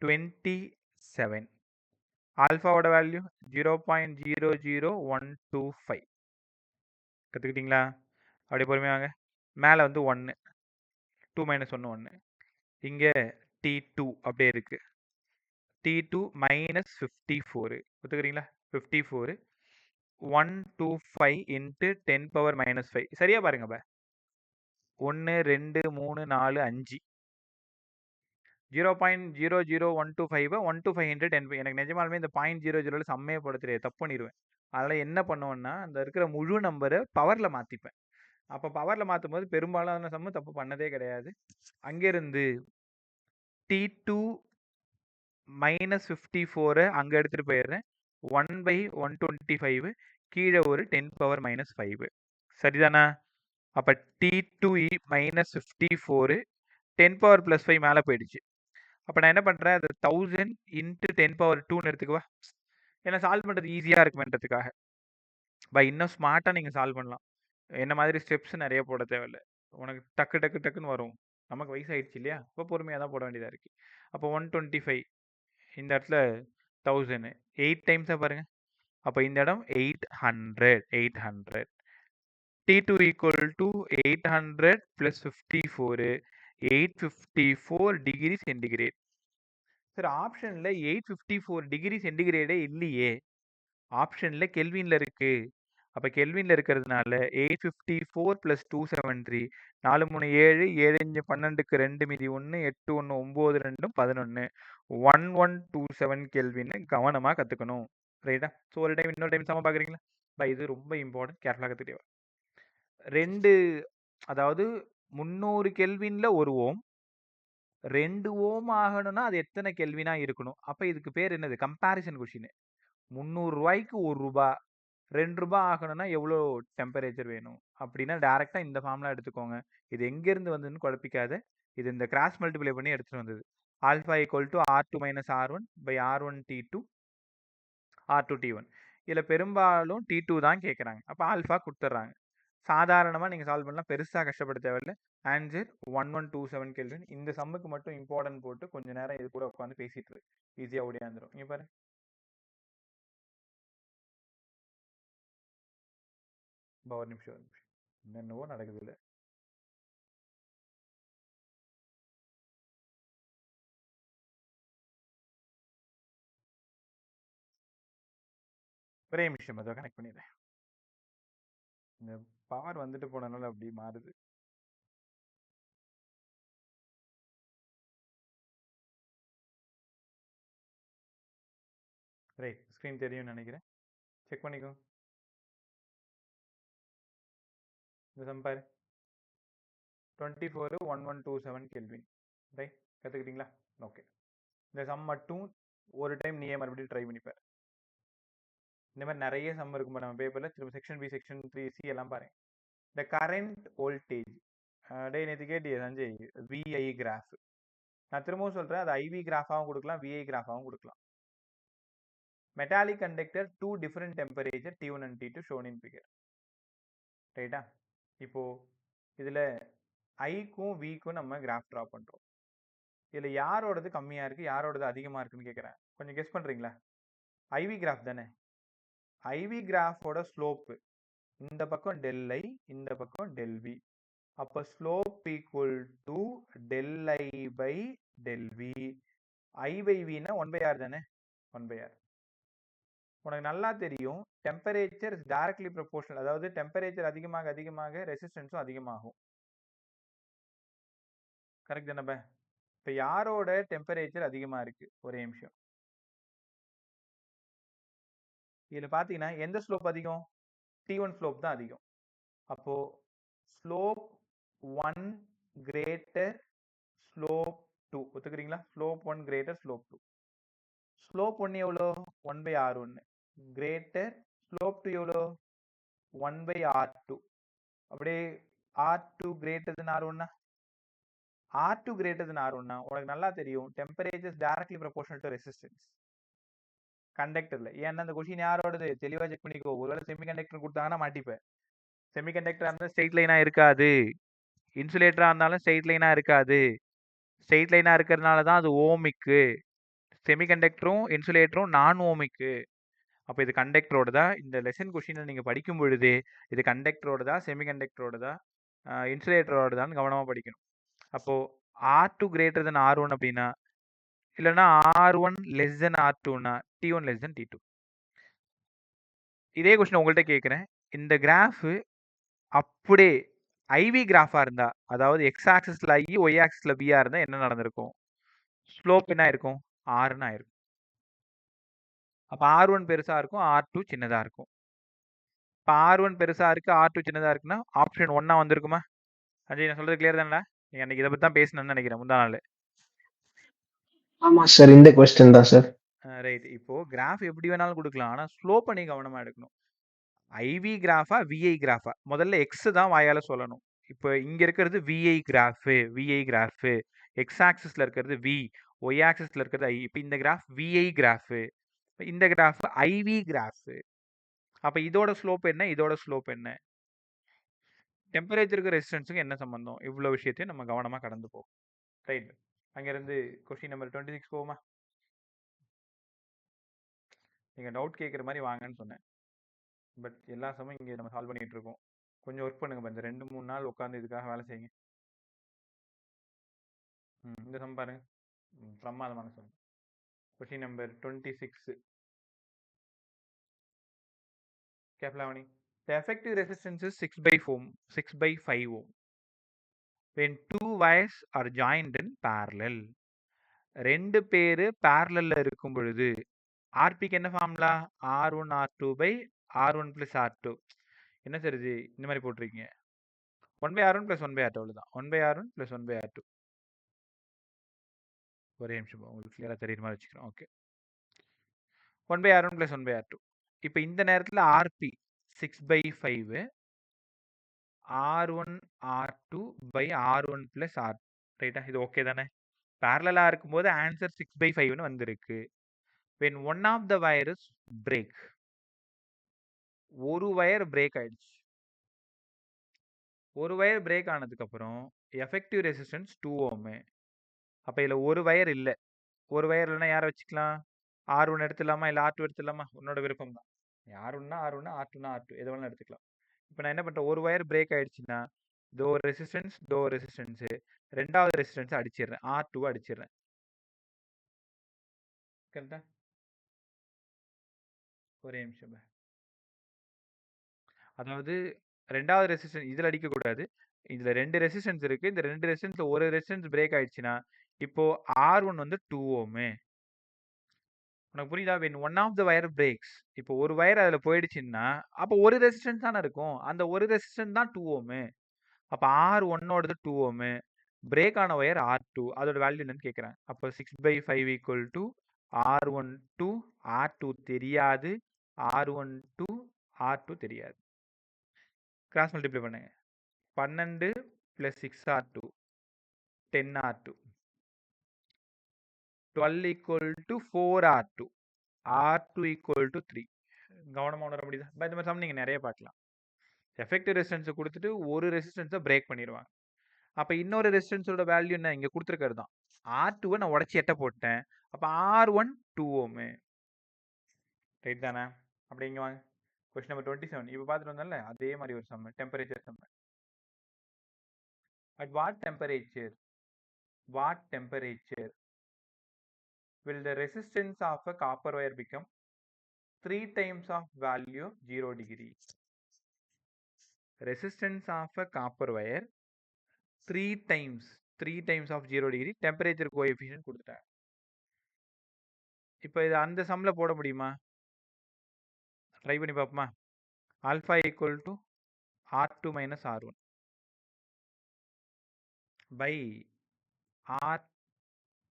27. ஆல்ஃபாவோட வேல்யூ 0.00125. கற்றுக்கிட்டீங்களா? அப்படியே பொறுமையாங்க. மேலே வந்து 1, 2 மைனஸ் 1 1. இங்கே T2 அப்படியே இருக்கு. T2 மைனஸ் 54 ஒத்துக்கிறீங்களா? 54 125 இன்ட்டு 10 பவர் மைனஸ் 5. சரியா பாருங்க. 1 2 3 4 5 0.00125 125 இன்ட்டு 10. எனக்கு நிஜமாலுமே இந்த 0.00 செம்மையே போட தெரியாது, தப்பு பண்ணிடுவேன். அதனால் என்ன பண்ணுவேன்னா, அந்த இருக்கிற முழு நம்பரை பவரில் மாற்றிப்பேன். அப்போ பவரில் மாற்றும் போது பெரும்பாலான சம்மு தப்பு பண்ணதே கிடையாது. அங்கேருந்து T2 மைனஸ் 54 அங்கே எடுத்துகிட்டு போயிடுறேன். 1/125 கீழே ஒரு 10 பவர் மைனஸ் 5. சரிதானா? அப்போ T2 மைனஸ் 54 10 பவர் ப்ளஸ் 5 மேலே போயிடுச்சு. அப்போ நான் என்ன பண்ணுறேன், அது 1000 இன்ட்டு 10 பவர் 2ன்னு எடுத்துக்குவா. ஏன்னா சால்வ் பண்ணுறது ஈஸியாக இருக்குமென்றதுக்காக. இன்னும் ஸ்மார்ட்டாக நீங்கள் சால்வ் பண்ணலாம். என்ன மாதிரி ஸ்டெப்ஸ் நிறைய போட தேவையில்லை. உனக்கு டக்கு டக்கு டக்குன்னு வரும். நமக்கு வயசாகிடுச்சு இல்லையா? இப்போ பொறுமையாக தான் போட வேண்டியதாக இருக்குது. அப்போ 125 இந்த இடத்துல 1000 8 டைம்ஸாக பாருங்கள். அப்போ இந்த இடம் 800. T2 equal to 800 plus 54 854 degree centigrade. Sir ஆப்ஷனில் 854 டிகிரி சென்டிகிரேடே இல்லையே, ஆப்ஷனில் கெல்வினில் இருக்குது. அப்போ கெல்வினில் இருக்கிறதுனால 854 ப்ளஸ் 273 4 3 7 7 5 12க்கு 2 மீதி 1 8 1 9 2 11 1127 கெல்வின்னு கவனமாக கற்றுக்கணும். ரைட்டா? ஸோ ஒரு டைம் இன்னொரு டைம் சம பார்க்குறீங்களா? இது ரொம்ப இம்பார்ட்டன்ட், கேர்ஃபுல்லாக கற்றுக்கிட்டே. 2 அதாவது 300 கெல்வின்ல 1 ஓம், 2 ஓம் ஆகணும்னா அது எத்தனை கெல்வினா இருக்கணும்? அப்போ இதுக்கு பேர் என்னது? Comparison question. 300 ரூபாய்க்கு 1 ரூபா, 2 ரூபாய் ஆகணும்னா எவ்வளோ டெம்பரேச்சர் வேணும் அப்படின்னா டேரெக்டாக இந்த ஃபார்ம்லாம் எடுத்துக்கோங்க. இது எங்கேருந்து வந்ததுன்னு குழப்பிக்காத. இது இந்த கிராஸ் மல்டிப்ளை பண்ணி எடுத்துகிட்டு வந்தது. Alpha equal to R2 minus R1 by R1 T2 R2 T1. இதில் பெரும்பாலும் T2 தான் கேட்குறாங்க. அப்போ ஆல்ஃபா கொடுத்துட்றாங்க. சாதாரணமாக நீங்கள் சால்வ் பண்ணலாம், பெருசாக கஷ்டப்பட தேவையில்லை. Answer 1127 kelvin. இந்த சம்முக்கு மட்டும் இம்பார்ட்டன்ட் போட்டு கொஞ்சம் நேரம் இது கூட உட்காந்து பேசிட்டு ஈஸியாக ஓடியாந்துடும். இங்கே பாரு, ஒரு நிமிஷம் என்னென்னவோ நடக்குது இல்லை. ஒரே நிமிஷம் அதை கனெக்ட் பண்ணிடுறேன். இந்த பவர் வந்துட்டு போனனால அப்படி மாறுது. ரைட், ஸ்க்ரீன் தெரியும்னு நினைக்கிறேன். செக் பண்ணிக்கோ. இந்த சம் பாரு, 24,1127 கெல்வின். ரைட், கற்றுக்கிட்டீங்களா? ஓகே, இந்த சம் மட்டும் ஒரு டைம் நீயே மறுபடியும் ட்ரை பண்ணிப்பார். இந்த மாதிரி நிறைய சம் இருக்கும் நம்ம பேப்பரில். திரும்ப செக்ஷன் பி, செக்ஷன் 3C எல்லாம் பாருங்க. இந்த கரண்ட் வோல்டேஜ், டே நேற்று கேட்டியே சஞ்சய், விஐ கிராஃப். நான் திரும்பவும் சொல்கிறேன், அது ஐவி கிராஃபாகவும் கொடுக்கலாம், விஐ கிராஃபாகவும் கொடுக்கலாம். Metallic conductor 2 different temperature T1 and T2 shown in figure. ரைட்டா? இப்போ இதில் ஐக்கும் விக்கும் நம்ம கிராஃப் ட்ரா பண்ணுறோம். இதில் யாரோடது கம்மியாக இருக்குது, யாரோடது அதிகமாக இருக்குன்னு கேட்குறேன். கொஞ்சம் கெஸ் பண்ணுறீங்களா? ஐவி கிராஃப் தானே. ஐவி கிராஃபோட ஸ்லோப்பு இந்த பக்கம் டெல் ஐ, இந்த பக்கம் டெல் வி. அப்போ slope equal to del I by del V. I by வினா 1/r தானே, 1/r. உனக்கு நல்லா தெரியும் டெம்பரேச்சர் இஸ் டைரக்ட்லி ப்ரொபோர்ஷனல். அதாவது டெம்பரேச்சர் அதிகமாக அதிகமாக ரெசிஸ்டன்ஸும் அதிகமாகும். கரெக்ட் தானே? இப்போ யாரோட டெம்பரேச்சர் அதிகமாக இருக்கு? ஒரே நிமிஷம். இதில் பார்த்தீங்கன்னா எந்த ஸ்லோப் அதிகம்? T1 ஸ்லோப் தான் அதிகம். அப்போ ஸ்லோப் 1 கிரேட்டர் ஸ்லோப் 2. ஒத்துக்கிறீங்களா? Slope 1 greater slope 2. ஸ்லோப் 1 எவ்வளோ? 1/r1. கிரேட்டர் ஸ்லோப் 2 எவ்வளோ? 1/r2. அப்படியே R2 greater than R1. R2 greater than R1 உனக்கு நல்லா தெரியும் temperature directly proportional to resistance கண்டக்டர்ல. ஏன்னா அந்த கொஸ்டின் யாரோடது தெளிவா செக் பண்ணிக்கோ. ஒருவேளை செமிகண்டக்டர் கொடுத்தாங்கன்னா மாட்டிப்பேன். செமிகண்டக்டரா இருந்தாலும் ஸ்ட்ரெயிட் லைனா இருக்காது, இன்சுலேட்டரா இருந்தாலும் ஸ்ட்ரெயிட் லைனா இருக்காது. ஸ்ட்ரெயிட் லைனா இருக்கிறதுனால தான் அது ஓமிக்கு. செமிகண்டக்டரும் இன்சுலேட்டரும் நான் ஓமிக்கு. அப்போ இது கண்டக்டரோட தான். இந்த லெசன் கொஸ்டினை நீங்கள் படிக்கும் பொழுது இது கண்டக்டரோட தான், செமிகண்டக்டரோட தான், இன்சுலேட்டரோட தான் கவனமாக படிக்கணும். அப்போ R2 greater than R1 அப்படின்னா, இல்லைன்னா R1 less than R2னா T1 less than T2. இதே கொஸ்டின் உங்கள்கிட்ட கேட்குறேன். இந்த கிராஃப் அப்படியே ஐவி கிராஃபாக இருந்தா, அதாவது எக்ஸ் ஆக்சிஸ்ல ஐ, ஒய் ஆக்சிஸ்ல பியா இருந்தால் என்ன நடந்திருக்கும்? ஸ்லோப் என்ன இருக்கும்? ஆறுன்னு ஆயிருக்கும். அப்போ R1 பெருசா இருக்கும், R2 சின்னதா இருக்கும். இப்போ R1 பெருசா இருக்கு, R2 சின்னதா இருக்குன்னா ஆப்ஷன் 1 வந்திருக்குமா? அஜய், நான் சொல்றது கிளியர் தானே? நீங்க அன்னைக்கு இதை பத்தி தான் பேசணும்னு நினைக்கிறேன், முந்தா நாள். ஆமா சார், இந்த கொஸ்டின் தான் சார். ரைட். இப்போ கிராஃப் எப்படி வேணாலும் கொடுக்கலாம், ஆனால் ஸ்லோப்பை நீ கவனமாக எடுக்கணும். ஐவி கிராஃபா விஐ கிராஃபா? முதல்ல எக்ஸ் தான் வாயால் சொல்லணும். இப்போ இங்கே இருக்கிறது VI graph, VI graph. X ஆக்சிஸில் இருக்கிறது வி, ஒய் ஆக்சிஸில் இருக்கிறது ஐ. இப்போ இந்த கிராஃப் விஐ கிராஃபு, இந்த கிராஃப் ஐவி கிராஃபு. அப்போ இதோட ஸ்லோப் என்ன, இதோட ஸ்லோப் என்ன? டெம்பரேச்சருக்கு ரெசிஸ்டன்ஸுக்கு என்ன சம்பந்தம்? இவ்வளோ விஷயத்தையும் நம்ம கவனமாக கடந்து போகும். ரைட், அங்கேருந்து கொஸ்டின் நம்பர் 26 போகுமா? நீங்கள் டவுட் கேட்குற மாதிரி வாங்கன்னு சொன்னேன், பட் எல்லா சமயம் இங்கே நம்ம சால்வ் பண்ணிட்டு இருக்கோம். கொஞ்சம் ஒர்க் பண்ணுங்க. இந்த 2-3 நாள் உட்காந்து இதுக்காக வேலை செய்யுங்க. இந்த சம் பாருங்க, பிரமாதமான சம். Question number 26. கேப்லாவணி. The effective resistance is 6/5 ohm when two wires are joined in parallel. ரெண்டு பேரு parallelல இருக்கும் பொழுது ஆர்பிக்கு என்ன formula? R1 R2 by R1 plus R2. என்ன சார் இது இந்த மாதிரி போட்டிருக்கீங்க? 1/R1 plus 1/R2 அவ்வளோதான். 1/R1 plus 1/R2. ஒரே நிமிஷம் உங்களுக்கு கிளியரா தெரியுற மாதிரி வச்சுக்கிறோம். Okay, 1/R1 plus 1/R2. இப்போ இந்த நேரத்தில் RB 6/5, R1 R2 by R1 plus R. ரைட்டா? இது ஓகே தானே? பேரலா இருக்கும்போது ஆன்சர் 6/5ன்னு வந்திருக்கு. when one of the wires break, ஒரு வயர் பிரேக் ஆயிடுச்சு. ஒரு வயர் பிரேக் ஆனதுக்கு அப்புறம் எஃபெக்டிவ் ரெசிஸ்டன்ஸ் 2 ohm. அப்போ இதில் ஒரு வயர் இல்லை. ஒரு வயர் இல்லைன்னா யாரை வச்சுக்கலாம்? R1 எடுத்துடலாமா, இல்லை R2 எடுத்துடலாமா? உன்னோட விருப்பம் தான். R1னா R1, R2னா R2, எது வேணாலும் எடுத்துக்கலாம். இப்போ நான் என்ன பண்ணுறேன், ஒரு வயர் பிரேக் ஆயிடுச்சுன்னா தோ ரெசிஸ்டன்ஸு ரெண்டாவது ரெசிஸ்டன்ஸ் அடிச்சிடுறேன், R2 அடிச்சிடுறேன். கரெக்டா? ஒரே நிமிஷம். அதாவது 2வது ரெசிஸ்டன்ஸ் இதில் அடிக்கக்கூடாது. இதில் 2 ரெசிஸ்டன்ஸ் இருக்குது. இந்த 2 ரெசிஸ்டன்ஸில் ஒரு ரெசிஸ்டன்ஸ் பிரேக் ஆயிடுச்சுன்னா இப்போது R1 வந்து 2 ஓமு. உனக்கு புரியுதா? When one of the wire breaks, இப்போ ஒரு வயர் அதில் போயிடுச்சுன்னா அப்போ ஒரு ரெசிஸ்டன்ஸ் தானே இருக்கும். அந்த ஒரு ரெசிஸ்டன்ஸ் தான் 2 ஓமு. அப்போ R1ஓடது 2 ஓமு. பிரேக் ஆன ஒயர் R2, அதோட வேல்யூ என்னன்னு கேட்குறாங்க. அப்போ 6/5 ஈக்குவல் டு R12, R2 தெரியாது, R12, R2 தெரியாது. கிராஸ் மல்டிப்ளை பண்ணுங்க. 12 + 6R2 10R2, 12 equal to 4R2, R2 equal to 3. கவனமாக உணர முடியுதா? இந்த மாதிரி சம் நீங்கள் நிறைய பார்க்கலாம். எஃபெக்டிவ் ரெசிஸ்டன்ஸை கொடுத்துட்டு ஒரு ரெசிஸ்டன்ஸை பிரேக் பண்ணிடுவாங்க. அப்போ இன்னொரு ரெசிஸ்டன்ஸோட வேல்யூ என்ன? இங்கே கொடுத்துருக்கிறது தான். R2வை நான் உடச்சி எட்ட போட்டேன். அப்போ R1 2 ஓமு. ரைட் தானே? அப்படி இங்கே வாங்க. Question number 27. இப்போ பார்த்துட்டு வந்தால அதே மாதிரி ஒரு sum, temperature sum. At what temperature will the resistance of a copper wire become 3 times of value of 0 degree? Resistance of a copper wire 3 times of 0 degree temperature coefficient கொடுத்துட்டாங்க. இப்போ இது அந்த சம்மில் போட முடியுமா? ட்ரை பண்ணி பார்ப்போமா? Alpha equal to R2 minus R1 by R,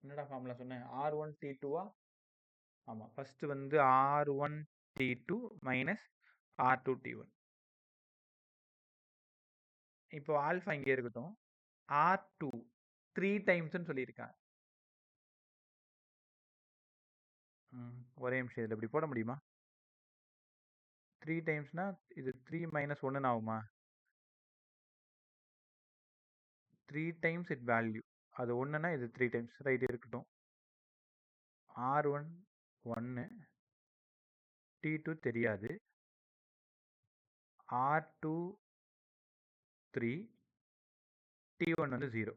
என்னடா ஃபார்முலா சொன்னேன்? R1 T2வா? ஆமாம், ஃபஸ்ட்டு வந்து R1 T2 minus R2 T1. இப்போ ஆல்ஃபா இங்கே இருக்கட்டும். R2 3 டைம்ஸ்ன்னு சொல்லியிருக்காங்க. ஒரே நிமிஷம், இதில் இப்படி போட முடியுமா? 3 டைம்ஸ்னா இது 3 மைனஸ் 1 ஆகுமா? 3 டைம்ஸ் இட் வேல்யூ, அது ஒன்றுனா இது 3 டைம்ஸ். ரைட், இருக்கட்டும். R1 1, T2 தெரியாது, R2 3, T1 வந்து 0.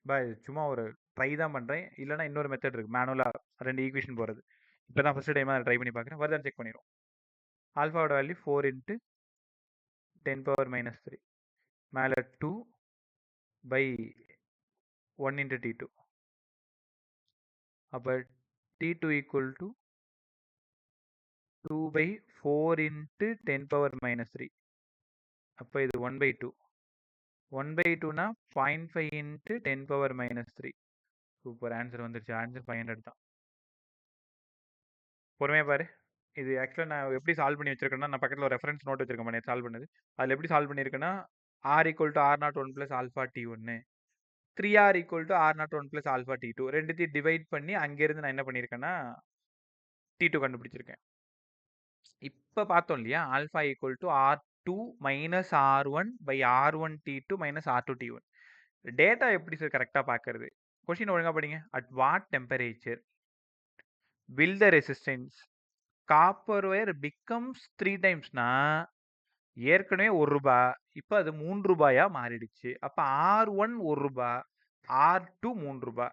இது சும்மா ஒரு ட்ரை தான் பண்ணுறேன். இல்லைனா இன்னொரு மெத்தட் இருக்குது, மேனுவலாக 2 ஈக்குவேஷன் போகிறது. இப்போ தான் ஃபஸ்ட்டு டைமாக ட்ரை பண்ணி பார்க்குறேன். வருதான் செக் பண்ணிடுவோம். ஆல்ஃபாவோட வேல்யூ 4 × 10⁻³ மேலே 2 பை 1 × T2. அப்போ T2 ஈக்குவல் டு 2/4 × 10⁻³ அப்போ இது 1/2. 1/2னா 0.5 × 10⁻³ சூப்பர், ஆன்சர் வந்துருச்சு. ஆன்சர் 500 தான். பொறுமையாக பாரு. இது ஆக்சுவலாக நான் எப்படி சால்வ் பண்ணி வச்சிருக்கேன்னா, நான் பக்கத்தில் ஒரு ரெஃபரன்ஸ் நோட் வச்சிருக்கேன் பண்ணி சால்வ் பண்ணது. அதில் எப்படி சால்வ் பண்ணியிருக்கேன்னா, R = R01 + alpha T1, 3R = R01 + alpha T2 ரெண்டுத்தையும் டிவைட் பண்ணி அங்கேருந்து நான் என்ன பண்ணியிருக்கேன்னா T2 கண்டுபிடிச்சிருக்கேன். இப்போ பார்த்தோம் இல்லையா, alpha = R2 minus R1 by R1 T2 minus R2 T1. Data எப்படி சார் கரெக்டாக பார்க்கறது? கொஸ்டின் ஒழுங்காக படிங்க. At what temperature will the resistance copper wire becomes 3 டைம்ஸ்னா ஏற்கனவே ₹1, இப்போ அது ₹3 மாறிடுச்சு. அப்போ R1 ₹1, R2 ₹3.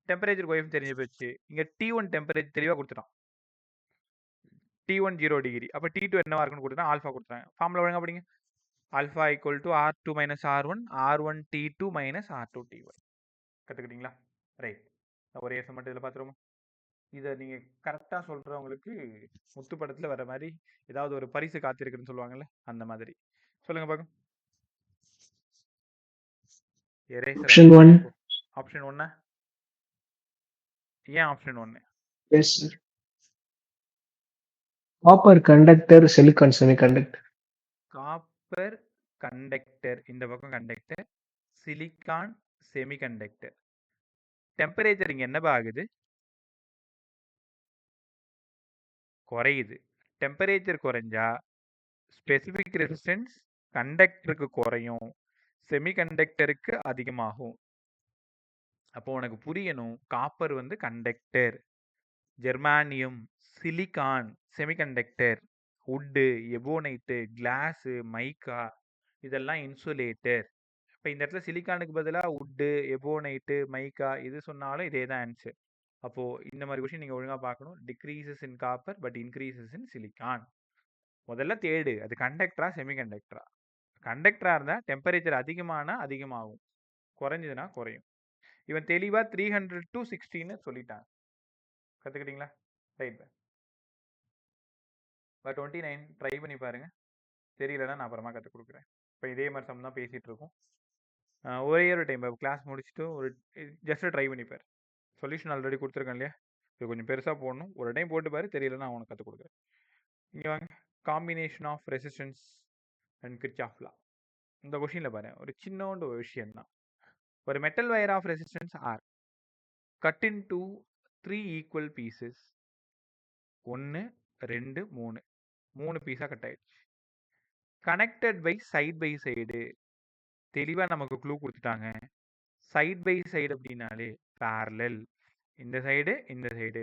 டெம்பரேச்சர் கோஎஃபிஷியன்ட் தெரிஞ்சு போச்சு. இங்கே T1 டெம்பரேச்சர் தெளிவாக கொடுத்துட்டான். T1 0 degree. அப்போ T2 என்னவா இருக்குன்னு கொடுத்துட்டான், ஆல்ஃபா கொடுத்துட்டாங்க. ஃபார்முலா ஒழுங்காக படிங்க. Alpha = R2 minus R1, R1 T2 minus R2 T1. கற்றுக்கிட்டீங்களா? ரைட். ஒரே சம் மட்டும் இதில் பார்த்துருவோமா? இதை நீங்கள் கரெக்டாக சொல்கிறவங்களுக்கு முத்து படத்தில் வர மாதிரி ஏதாவது ஒரு பரிசு காத்திருக்குன்னு சொல்லுவாங்கல்ல, அந்த மாதிரி. சொல்லுங்கள் பார்க்கும். ஆப்ஷன் 1. ஆப்ஷன் 1. ஏன் option 1? Yes sir. Copper conductor, silicon semiconductor. Copper conductor, இந்த பக்கம் கண்டக்டர், சிலிக்கான் செமிகண்டக்டர். டெம்பரேச்சர் இங்கே என்னப்பா ஆகுது? குறையுது. டெம்பரேச்சர் குறைஞ்சா ஸ்பெசிஃபிக் ரெசிஸ்டன்ஸ் கண்டக்டருக்கு குறையும், செமிகண்டக்டருக்கு அதிகமாகும். அப்போ உனக்கு புரியணும், காப்பர் வந்து கண்டக்டர், ஜெர்மானியம், சிலிக்கான் செமிகண்டக்டர், வுட்டு, எபோனைட்டு, கிளாஸு, மைக்கா இதெல்லாம் இன்சுலேட்டர். இப்போ இந்த இடத்துல சிலிக்கானுக்கு பதிலாக வுட்டு, எபோனைட்டு, மைக்கா இது சொன்னாலும் இதே தான் ஆன்சர். அப்போது இந்த மாதிரி கொஸ்டின் நீங்கள் ஒழுங்காக பார்க்கணும். Decreases in copper but increases in silicon. முதல்ல தேடு, அது கண்டக்டரா செமிகண்டக்டரா. கண்டக்டரா இருந்தா டெம்பரேச்சர் அதிகமானா அதிகமாகும், குறைஞ்சதுன்னா குறையும். இவன் தெளிவா 300 to 60ன்னு சொல்லிட்டான். கத்துக்கிட்டீங்களா? ரைட். 29 ட்ரை பண்ணி பாருங்க. தெரியலன்னா நான் அப்புறமா கற்றுக் கொடுக்குறேன். இப்போ இதே மாதிரி சம் தான் பேசிட்டு இருக்கோம். ஒரே ஒரு டைம் கிளாஸ் முடிச்சுட்டு ஒரு ஜஸ்ட் ட்ரை பண்ணிப்பார். சொல்யூஷன் ஆல்ரெடி கொடுத்துருக்கேன் இல்லையா? இது கொஞ்சம் பெருசாக போடணும். ஒரு டைம் போட்டு பாரு, தெரியலன்னா நான் உனக்கு கற்றுக் கொடுக்குறேன். இங்கே வாங்க. Combination of resistance and Kirchhoff law. இந்த கொஷினில் பாரு, ஒரு சின்னோண்டு ஒரு விஷயம் தான். ஒரு metal wire of resistance R cut in to 3 equal pieces. 1 2 3 3 பீஸாக கட் ஆயிடுச்சு. கனெக்டட் பை சைடு தெளிவாக நமக்கு க்ளூ கொடுத்துட்டாங்க. சைட் பை சைடு அப்படின்னாலே பேரலல். இந்த சைடு இந்த சைடு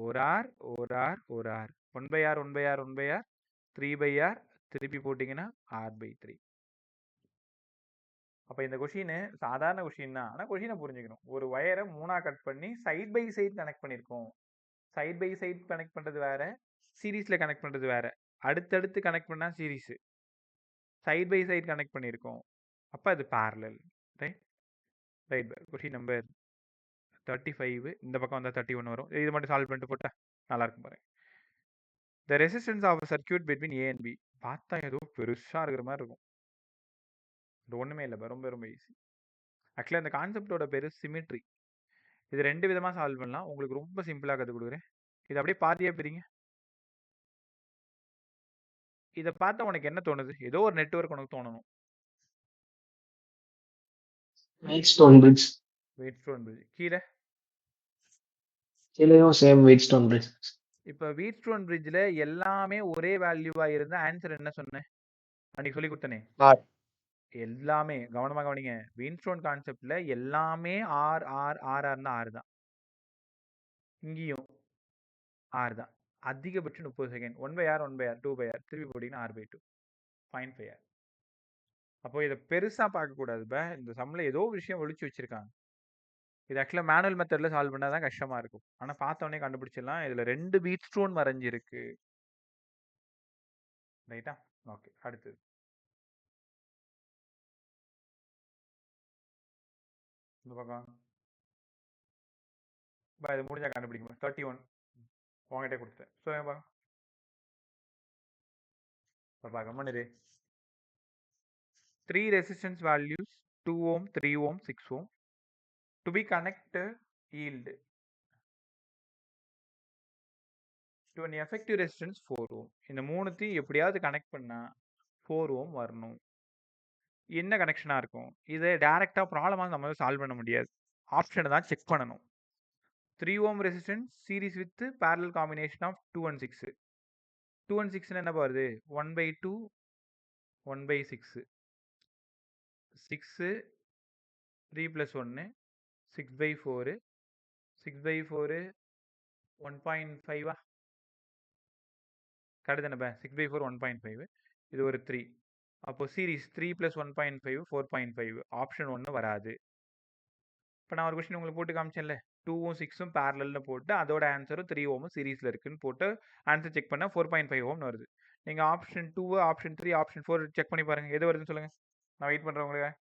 ஒரு ஆர் ஒரு ஆர் ஒரு R, 1/r 1/r 1/r 3/r திருப்பி போட்டிங்கன்னா r/3. அப்போ இந்த கொஷின் சாதாரண கொஷின் தான், ஆனால் கொஷினை புரிஞ்சுக்கணும். ஒரு வயரை 3ஆ கட் பண்ணி சைட் பை சைடு கனெக்ட் பண்ணியிருக்கோம். சைட் பை சைடு கனெக்ட் பண்ணுறது வேற, சீரீஸில் கனெக்ட் பண்ணுறது வேற. அடுத்தடுத்து கனெக்ட் பண்ணால் series, side by side connect பண்ணியிருக்கோம். அப்போ அது parallel. Right right. Question number 35. இந்த பக்கம் வந்தால் 31 வரும். இது மட்டும் சால்வ் பண்ணிட்டு போட்டா நல்லா இருக்கும் பாருங்க. The resistance of circuit between A and B. பார்த்தா ஏதோ பெருசாக இருக்கிற மாதிரி இருக்கும். இது ஒன்றுமே இல்லை, ரொம்ப ரொம்ப ஈஸி. ஆக்சுவலாக இந்த கான்செப்டோட பேர் சிமிட்ரி. இது 2 விதமாக சால்வ் பண்ணலாம். உங்களுக்கு ரொம்ப சிம்பிளாக கற்றுக் கொடுக்குறேன். இது அப்படியே பாதியாக பிரிங்க. இதை பார்த்தா உனக்கு என்ன தோணுது? ஏதோ ஒரு நெட்வொர்க் உனக்கு தோணணும். Wheatstone bridge. Wheatstone bridge. கீழே கீழேயும் சேம் வெயிட்ஸ்டோன் பிரிட்ஜ். இப்போ வீட்ஸ்டோன் பிரிட்ஜில் எல்லாமே ஒரே வேல்யூவாக இருந்தால் ஆன்சர் என்ன சொன்னேன்? அன்னைக்கு சொல்லி கொடுத்தனே ஆர். எல்லாமே. கவனமாக கவனிங்க. வீட்ஸ்டோன் கான்செப்டில் எல்லாமே ஆர் ஆர் ஆர் ஆர்னா ஆறு தான். இங்கேயும் ஆறு தான். அதிகபட்சம் 30 செகண்ட். 1/r 1/r 2/r திருப்பி போட்டிங்கன்னா r/2 0.5r. அப்போ இதை பெருசாக பார்க்கக்கூடாது. இந்த சம்மில் ஏதோ விஷயம் ஒழிச்சு வச்சிருக்காங்க. இது ஆக்சுவலாக மேனுவல் மெத்தடில் சால்வ் பண்ணால் தான் கஷ்டமாக இருக்கும். ஆனால் பார்த்தோன்னே கண்டுபிடிச்சிடலாம். இதில் 2 வீட்ஸ்டோன் வரைஞ்சிருக்கு. ரைட்டா? ஓகே, அடுத்தது இந்த பக்கம். இது முடிஞ்சா கண்டுபிடிக்கும். 31 உங்ககிட்ட கொடுத்தேன். சொல்லுங்க பார்க்க. பாப்பா கம்மனிரு. 3 resistance values 2 ohm 3 ohm 6 ohm to be connected yield to an effective resistance 4 ohm. இந்த மூணுத்தையும் எப்படியாவது கனெக்ட் பண்ணா 4 ohm வரணும். என்ன கனெக்ஷனாக இருக்கும்? இதை டேரெக்டாக ப்ராப்ளமாக நம்ம சால்வ் பண்ண முடியாது. ஆப்ஷனை தான் செக் பண்ணணும். 3 ohm resistance series with parallel combination of 2 and 6. 2 and 6 என்ன வருது? 1/2 1/6 6 3 plus 1 6/4 6/4 1.5 கரெக்ட் தானே? 6/4 1.5. இது ஒரு 3. அப்போ சீரீஸ் 3 + 1.5 4.5. ஆப்ஷன் 1 வராது. இப்போ நான் ஒரு கொஸ்டின் உங்களுக்கு போட்டு காமிச்சேன்ல, 2ம் 6ம் பேரலல்னு போட்டு அதோட ஆன்சரும் 3 ஓம் சீரீஸில் இருக்குன்னு போட்டு ஆன்சர் செக் பண்ணால் 4.5 ஓம்னு வருது. நீங்கள் ஆப்ஷன் 2 ஆப்ஷன் 3 ஆப்ஷன் 4 செக் பண்ணி பாருங்கள், எது வருதுன்னு சொல்லுங்கள். நான் வெயிட் பண்ணுறேன் உங்களுக்கு.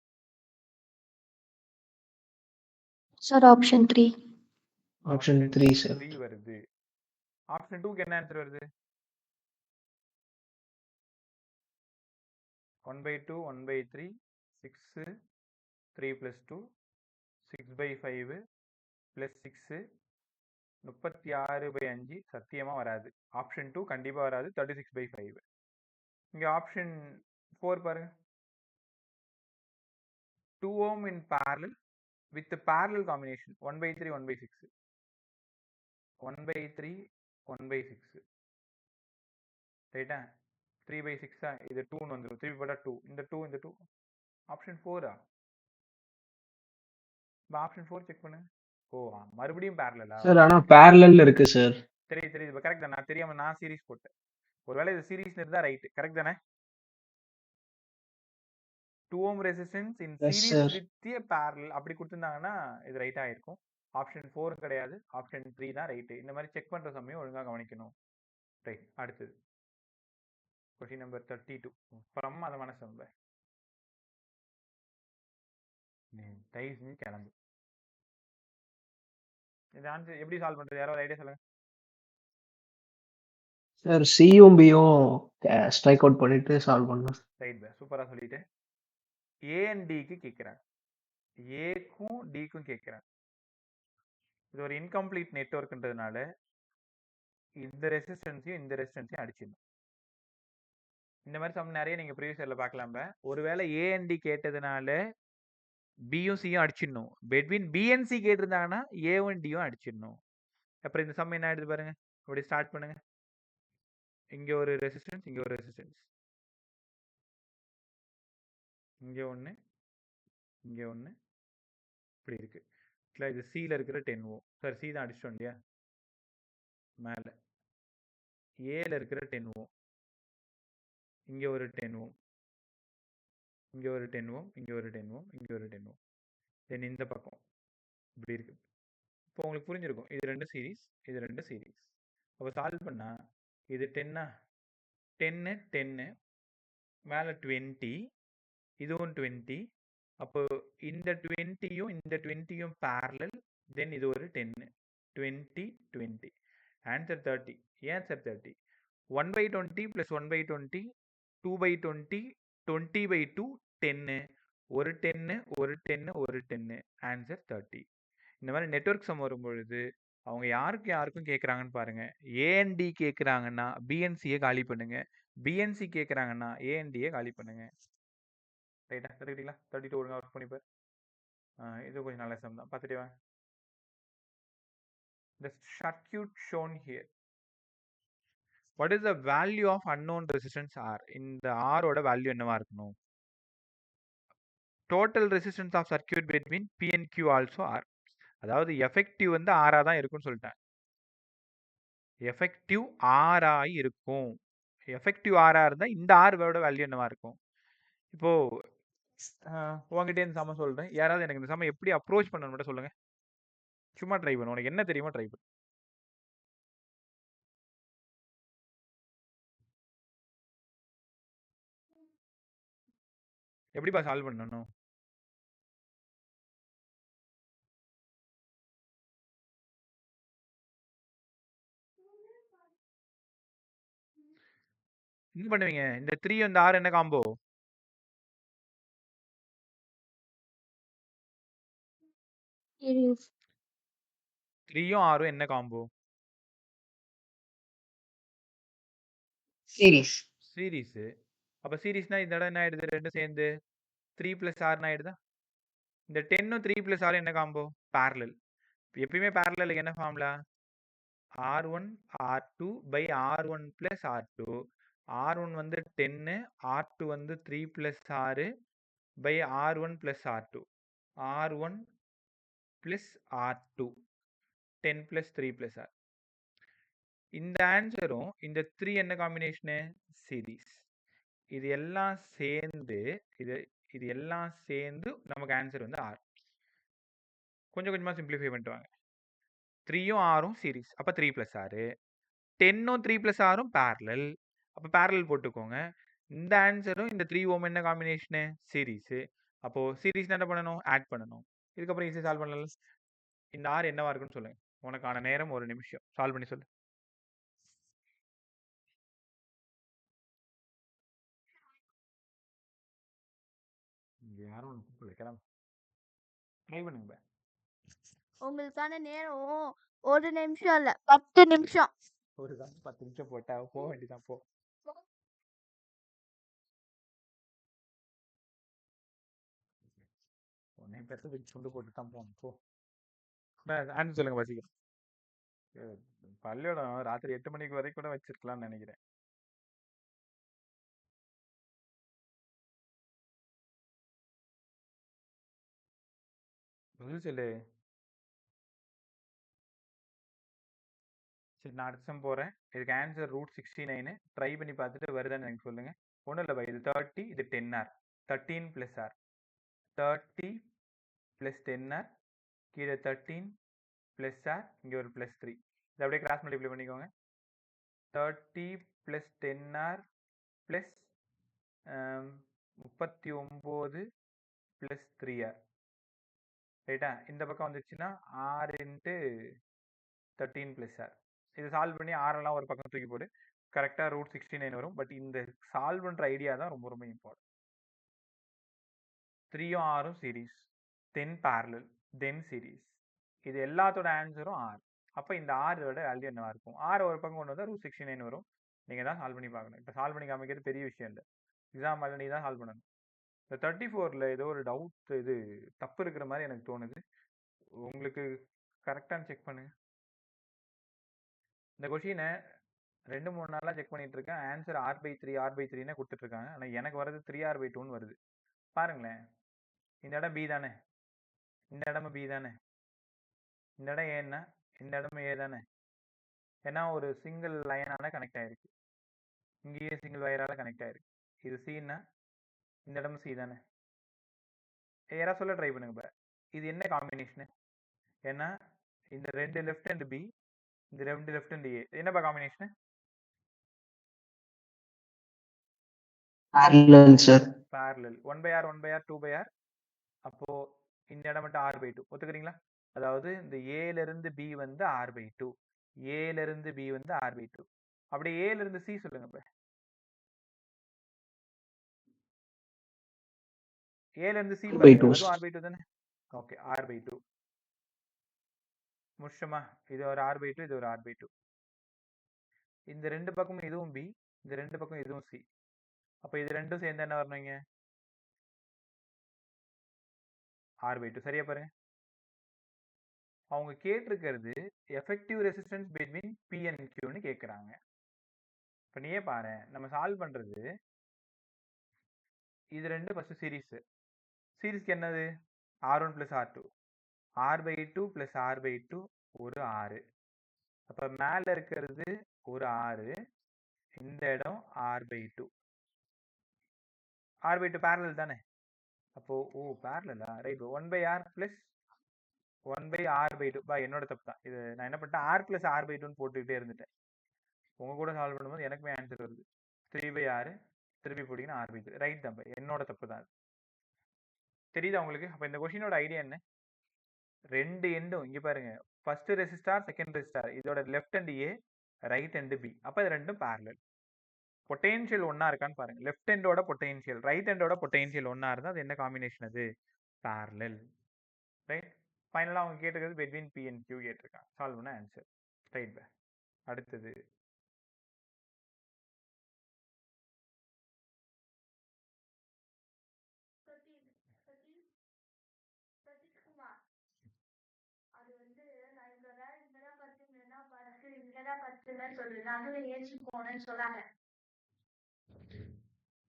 Sir option 3. Option 3 sir. 3 வருது. ஆப்ஷன் 2க்கு என்ன ஆன்சர் வருது? 1/2 1/3 6 3 + 2 6/5 + 6 36/5. சத்தியமாக வராது. ஆப்ஷன் 2 கண்டிப்பாக வராது. 36/5. இங்கே ஆப்ஷன் 4 பாருங்க. 2 ohm in parallel with the parallel combination 1/3 1/6 1/3 1/6 ரைட்டா? 3/6 இது 2ன்னு வந்துடும். 3 போட்டால் 2. இந்த 2 இந்த 2 ஆப்ஷன் 4. ஆப்ஷன் 4 செக் பண்ணுங்க. ஓ மறுபடியும் பேரலலா? சார் ஆனா பேரலல்ல இருக்கு சார். தெரியுது இப்போ கரெக்ட் தான். நான் தெரியாம நான் சீரிஸ் போட்டேன். ஒருவேளை இது சீரிஸ்ல இருந்தா ரைட். கரெக்ட் தானே? 2 ohm resistance in Yes, series sir. with a parallel அப்படி கொடுத்துருந்தாங்கன்னா இது ரைட்டா இருக்கும். ஆப்ஷன் 4 கிடையாது, ஆப்ஷன் 3 தான் ரைட்டு. இந்த மாதிரி செக் பண்ற சமயம் ஒழுங்கா கவனிக்கணும். ரைட், அடுத்தது கொஸ்டின் நம்பர் 32 ஃப்ரம் அதமான சம்பர். தயவு செஞ்சு கிளம்பு. இந்த ஆன்சர் எப்படி சால்வ் பண்றது? யாரோ ஒரு ஐடியா சொல்லுங்க. சார் சியும் பியும் ஸ்ட்ரைக் அவுட் பண்ணிட்டு சால்வ் பண்ணலாம். ரைட் பே, சூப்பரா சொல்லிட்டு ஏ அண்ட் டிக்கு கேட்குறாங்க, ஏக்கும் டிக்கும் கேட்குறாங்க. இது ஒரு இன்கம்ப்ளீட் நெட்வொர்க்ன்றதுனால இந்த ரெசிஸ்டன்ஸையும் இந்த ரெசிஸ்டன்ஸையும் அடிச்சிடணும். இந்த மாதிரி சம் நிறைய நீங்க ப்ரீவியஸ் இயர்ல பார்க்கலாம்ல. ஒருவேளை ஏ அண்ட் டி கேட்டதுனால பியும் சியும் அடிச்சிடணும். பெட்வீன் பி அண்ட் சி கேட்டிருந்தாங்கன்னா ஏவும் டியும் அடிச்சிடணும். அப்புறம் இந்த சம் என்ன ஆயிடுது பாருங்க. அப்படி ஸ்டார்ட் பண்ணுங்க. இங்க ஒரு ரெசிஸ்டன்ஸ், இங்க ஒரு ரெசிஸ்டன்ஸ், இங்க ஒன்று, இங்க ஒன்று, இப்படி இருக்கு. இல்லை இது சியில் இருக்கிற 10 ஓம். சார் சி தான் அடிச்சிட்டோம் இல்லையா? மேலே ஏல இருக்கிற 10 ஓம், இங்க ஒரு 10 ஓம், இங்க ஒரு 10 ஓம், இங்க ஒரு 10 ஓம், இங்க ஒரு 10 ஓம். தென் இந்த பக்கம் இப்படி இருக்கு. இப்போ உங்களுக்கு புரிஞ்சிருக்கும், இது ரெண்டு சீரீஸ், இது ரெண்டு சீரீஸ். அப்போ சால்வ் பண்ணா இது 10 10 10 மேலே 20, இதுவும் 20. அப்போ இந்த 20யும் இந்த 20யும் parallel. தென் இது ஒரு 10 20 20. ஆன்சர் 30. ஏன் சார் 30? 1/20 + 1/20 2/20 20/2 10. ஒரு 10 ஒரு 10 ஒரு 10. ஆன்சர் 30. இந்த மாதிரி நெட்வொர்க் சம் வரும்பொழுது அவங்க யாருக்கும் கேட்குறாங்கன்னு பாருங்க. ஏஎன்டி கேட்குறாங்கன்னா பிஎன்சியை காலி பண்ணுங்க, பிஎன்சி கேட்குறாங்கன்னா ஏஎன்டியை காலி பண்ணுங்க. ரைட்டா? கற்றுக்கிட்டீங்களா? 32 ஒழுங்காக ஒர்க் பண்ணிப்பார். இது கொஞ்சம் நல்ல சம் தான், பார்த்துட்டே வாங்க. The circuit shown here. What is the value of unknown resistance R? இந்த R ஓட வேல்யூ என்னவா இருக்கணும்? Total resistance of circuit between P and Q also R. அதாவது எஃபெக்டிவ் வந்து ஆரா தான் இருக்கும்னு சொல்லிட்டேன். எஃபெக்டிவ் ஆரா இருக்கும். எஃபெக்டிவ் ஆரா இருந்தால் இந்த ஆரோட வேல்யூ என்னவா இருக்கும்? இப்போ உங்ககிட்ட இந்த சம சொல்றேன். யாராவது எனக்கு இந்த சம எப்படி அப்ரோச் பண்ணணும் மட்டும் சொல்லுங்க. சும்மா ட்ரை பண்ணு. உனக்கு என்ன தெரியுமோ ட்ரை பண்ணு. எப்படிப்பா சால்வ் பண்ணணும்? என்ன பண்ணுவீங்க? இந்த 3 இந்த R என்ன காம்போ? Series. 3யும் Rயும் என்ன காம்போ? சீரிஸ். சீரிஸ். அப்ப சீரிஸ்னா இந்த இடம் என்ன ஆயிடுது? ரெண்டும் சேர்ந்து 3 + R ஆயிடுதா? இந்த 10ம் 3 + R என்ன காம்போ? parallel. எப்பயுமே parallel என்ன formula? R1 R2 by R1 plus R2. R1 வந்து 10, R2 வந்து 3 plus R by R1 plus R2. R1 plus R2 10 plus 3 plus R. இந்த ஆன்சரும் இந்த 3 என்ன காம்பினேஷனு? சீரிஸ். இது எல்லாம் சேர்ந்து இது எல்லாம் சேர்ந்து நமக்கு ஆன்சர் வந்து R. கொஞ்சம் கொஞ்சமா சிம்பிளிஃபை பண்ணிட்டு வாங்க. 3யும் Rயும் சீரிஸ், அப்போ 3 plus R. 10ம் 3 plus Rயும் parallel, அப்போ parallel போட்டுக்கோங்க. இந்த ஆன்சரும் இந்த 3 ஓம் என்ன காம்பினேஷனு? சீரிஸ். அப்போ சீரிஸ் என்ன பண்ணணும்? ஆட் பண்ணணும். இதுக்கப்புறம் ஈஸியாக சால்வ் பண்ணலாம். இந்த R என்னவா இருக்குன்னு சொல்லுங்க. உனக்கான நேரம் 1 நிமிஷம். சால்வ் பண்ணி சொல்லு. யாரும் ஒன்று கூப்பிடல, கிளம்பு. ட்ரை பண்ணுங்க. உங்களுக்கான நேரம் 1 நிமிஷம் இல்ல 10 நிமிஷம். ஒரு தான் 10 நிமிஷம் போட்டா போக வேண்டியதான். போ. உன்னை பெற்று வச்சு சுண்டு போட்டு தான் போகணும். போ. ஆன்சர் சொல்லுங்க பசிக்கிறேன். பள்ளியோட ராத்திரி 8 மணிக்கு வரைக்கும் கூட வச்சிருக்கலாம்னு நினைக்கிறேன். பதில் சொல்லு. சரி, நான் அடுத்த சம் போகிறேன். இதுக்கு ஆன்சர் √69. ட்ரை பண்ணி பார்த்துட்டு வருதான்னு எனக்கு சொல்லுங்க. ஒன்றும் இல்லை பை, இது 30, இது 10R. 13 + R. 30 + 10R, கீழே 13 + R, இங்கே ஒரு +3. இதை அப்படியே கிராஸ் மல்டிப்ளை பண்ணிக்கோங்க. 30 + 10R + 39 + 3R. ரைட்டா? இந்த பக்கம் வந்துச்சுன்னா ஆர் இன்ட்டு 13 + ஆர். இது சால்வ் பண்ணி ஆரெல்லாம் ஒரு பக்கம் தூக்கி போடு, கரெக்டாக √69 வரும். பட் இந்த சால்வ் பண்ணுற ஐடியா தான் ரொம்ப ரொம்ப இம்பார்ட்டன்ட். 3யும் ஆரும் சீரீஸ், தென் பேரலல், தென் சீரீஸ். இது எல்லாத்தோட ஆன்சரும் ஆர். அப்போ இந்த ஆரோட வேல்யூ என்னவா இருக்கும்? ஆர் ஒரு பக்கம் கொண்டு வந்தால் √69 வரும். நீங்கள் தான் சால்வ் பண்ணி பார்க்கணும். இப்போ சால்வ் பண்ணி காமிக்கிறது பெரிய விஷயம் இல்லை. எக்ஸாம் மேலே நீ தான் சால்வ் பண்ணணும். இந்த 34ல் ஏதோ ஒரு டவுட், இது தப்பு இருக்கிற மாதிரி எனக்கு தோணுது. உங்களுக்கு கரெக்டானு செக் பண்ணுங்க. இந்த கொஷினை 2-3 நாளாக செக் பண்ணிட்டு இருக்கேன். ஆன்சர் r/3 r/3ன்னு கொடுத்துட்ருக்காங்க. ஆனால் எனக்கு வர்றது 3r/2ன்னு வருது. பாருங்களேன், இந்த இடம் பி தானே, இந்த இடமும் பி தானே, இந்த இடம் ஏன்னா இந்த இடமும் ஏ தானே. ஏன்னா ஒரு சிங்கிள் லைனால கனெக்ட் ஆயிருக்கு, இங்கேயே சிங்கிள் வயரால் கனெக்ட் ஆயிருக்கு. இது சின்னா இந்த இடமும் சி தானே. யாராவது சொல்ல ட்ரை பண்ணுங்க. இது என்ன காம்பினேஷனு? ஏன்னா இந்த 2 லெஃப்ட் ஹேண்ட் பி, இந்த 2 லெஃப்ட் ஹேண்ட் ஏ. என்னப்பா combination? parallel sir. parallel. 1/r 1/r 2/r. அப்போ இந்த இடம் மட்டும் r/2. ஒத்துக்கிறீங்களா? அதாவது இந்த ஏல இருந்து பி வந்து r/2, ஏல இருந்து பி வந்து r/2. அப்படி ஏல இருந்து சி சொல்லுங்க. இப்ப ஏல இருந்து சி r/2 அதுவும் r/2 தானே. Okay, r/2 முடிச்சோமா? இது ஒரு r/2, இது ஒரு r/2. இந்த 2 பக்கமும் இதுவும் பி, இந்த 2 பக்கம் இதுவும் சி. அப்போ இது ரெண்டும் சேர்ந்து என்ன வரணுங்க? r/2. சரியா பாருங்க. அவங்க கேட்டிருக்கிறது effective resistance between P and கியூன்னு கேட்குறாங்க. இப்போ நீயே பாரு, நம்ம சால்வ் பண்ணுறது இது ரெண்டு ஃபஸ்ட்டு சீரீஸு. சீரீஸ்க்கு என்னது? r1 + r2, r/2 + r/2 ஒரு 6. அப்போ மேலே இருக்கிறது ஒரு 6, இந்த இடம் r/2. r/2 பேரலல் தானே. அப்போது பேரலா? ரைட். 1/r + 1/r/2. என்னோட தப்பு தான் இது. நான் என்ன பண்ணிட்டேன், r + r/2ன்னு போட்டுக்கிட்டே இருந்துட்டேன். உங்கள் கூட சால்வ் பண்ணும்போது எனக்குமே ஆன்சர் வருது 3/r, திருப்பி போட்டிங்கன்னா r/2. ரைட் தான், என்னோட தப்பு தான். தெரியுதா உங்களுக்கு? அப்போ இந்த கொஷினோட ஐடியா என்ன? 2 எண்டும் இங்கே பாருங்க, ஃபர்ஸ்ட் ரெசிஸ்டார், செகண்ட் ரெசிஸ்டார், இதோட லெஃப்ட் ஹேண்ட் ஏ, ரைட் ஹேண்ட் பி. அப்போ இது ரெண்டும் பேரலல். பொட்டென்ஷியல் ஒன்றா இருக்கான்னு பாருங்க. லெஃப்ட் ஹேண்டோட பொட்டென்ஷியல், ரைட் ஹேண்டோட பொட்டென்ஷியல் ஒன்றா இருந்தால் அது என்ன காம்பினேஷன்? அது பேரலல். ரைட். ஃபைனலாக அவங்க கேட்டிருக்கிறது பிட்வீன் பி அண்ட் கியூ கேட்டிருக்காங்க. சால்வ் பண்ண ஆன்சர். ரைட். அடுத்தது அது வந்து நான் இங்க வேலை இங்கதான் படுத்துங்கன்னா படுத்து இங்கதான் படுத்துன்னு சொல்றேன். அதுவும் ஏசி போனேன்னு சொல்லாங்க.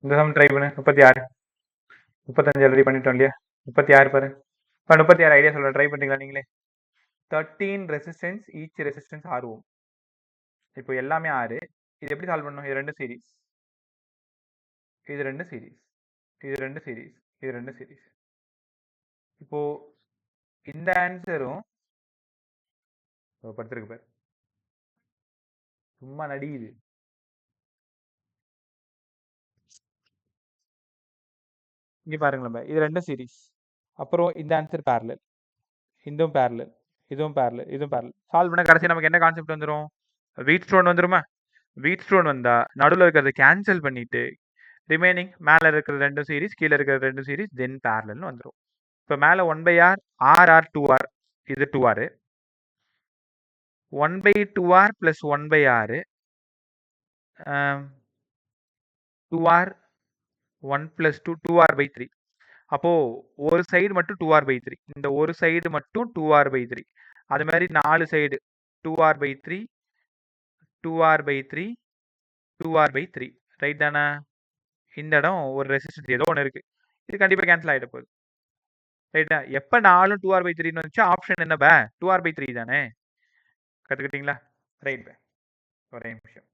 இந்த சம் ட்ரை பண்ணு. 36, 35 ஆல்ரெடி பண்ணிட்டோம் இல்லையா? 36 பாரு. இப்போ 36 ஐடியா சொல்கிறேன், ட்ரை பண்ணுறீங்களா நீங்களே? 13 ரெசிஸ்டன்ஸ், ஈச் ரெசிஸ்டன்ஸ் 6 ஓம். இப்போ எல்லாமே 6. இது எப்படி சால்வ் பண்ணணும்? இது 2 சீரீஸ், இது 2 சீரீஸ், இது 2 சீரீஸ், இது 2 சீரீஸ். இப்போ இந்த ஆன்சரும் படுத்திருக்கு பாரு, சும்மா நடிக்குது. இங்கே பாருங்களேன், இது 2 சீரீஸ். அப்புறம் இந்த ஆன்சர் பேரலல், இதுவும் பேரலல், இதுவும் பேரலல், இதுவும் பேரலல். சால்வ் பண்ண கடைசி நமக்கு என்ன கான்செப்ட் வந்துடும்? வீட் ஸ்டோன் வந்துருமா? வீட் ஸ்டோன் வந்தால் நடுவில் இருக்கிறத கேன்சல் பண்ணிட்டு ரிமைனிங் மேலே இருக்கிற 2 சீரீஸ், கீழே இருக்கிற 2 சீரீஸ், தென் பேரலல்னு வந்துடும். இப்போ மேலே 1/r, r 2r, இது 2r, 1/2r + 1/r, 2r, 1 + 2, 2r/3. அப்போது ஒரு சைடு மட்டும் 2r/3, இந்த ஒரு சைடு மட்டும் 2r/3. அது மாதிரி 4 side 2r/3, 2r/3, 2r/3. Right தானே? இந்த இடம் ஒரு ரெசிஸ்டன்ஸ் ஏதோ ஒன்று இருக்குது, இது கண்டிப்பாக கேன்சல் ஆகிட போகுது. ரைட்டா? எப்போ 4 2r/3ன்னு வந்துச்சு, ஆப்ஷன் என்ன? 2r/3 தானே. கற்றுக்கிட்டீங்களா? ரைட். ஒரே நிமிஷம்.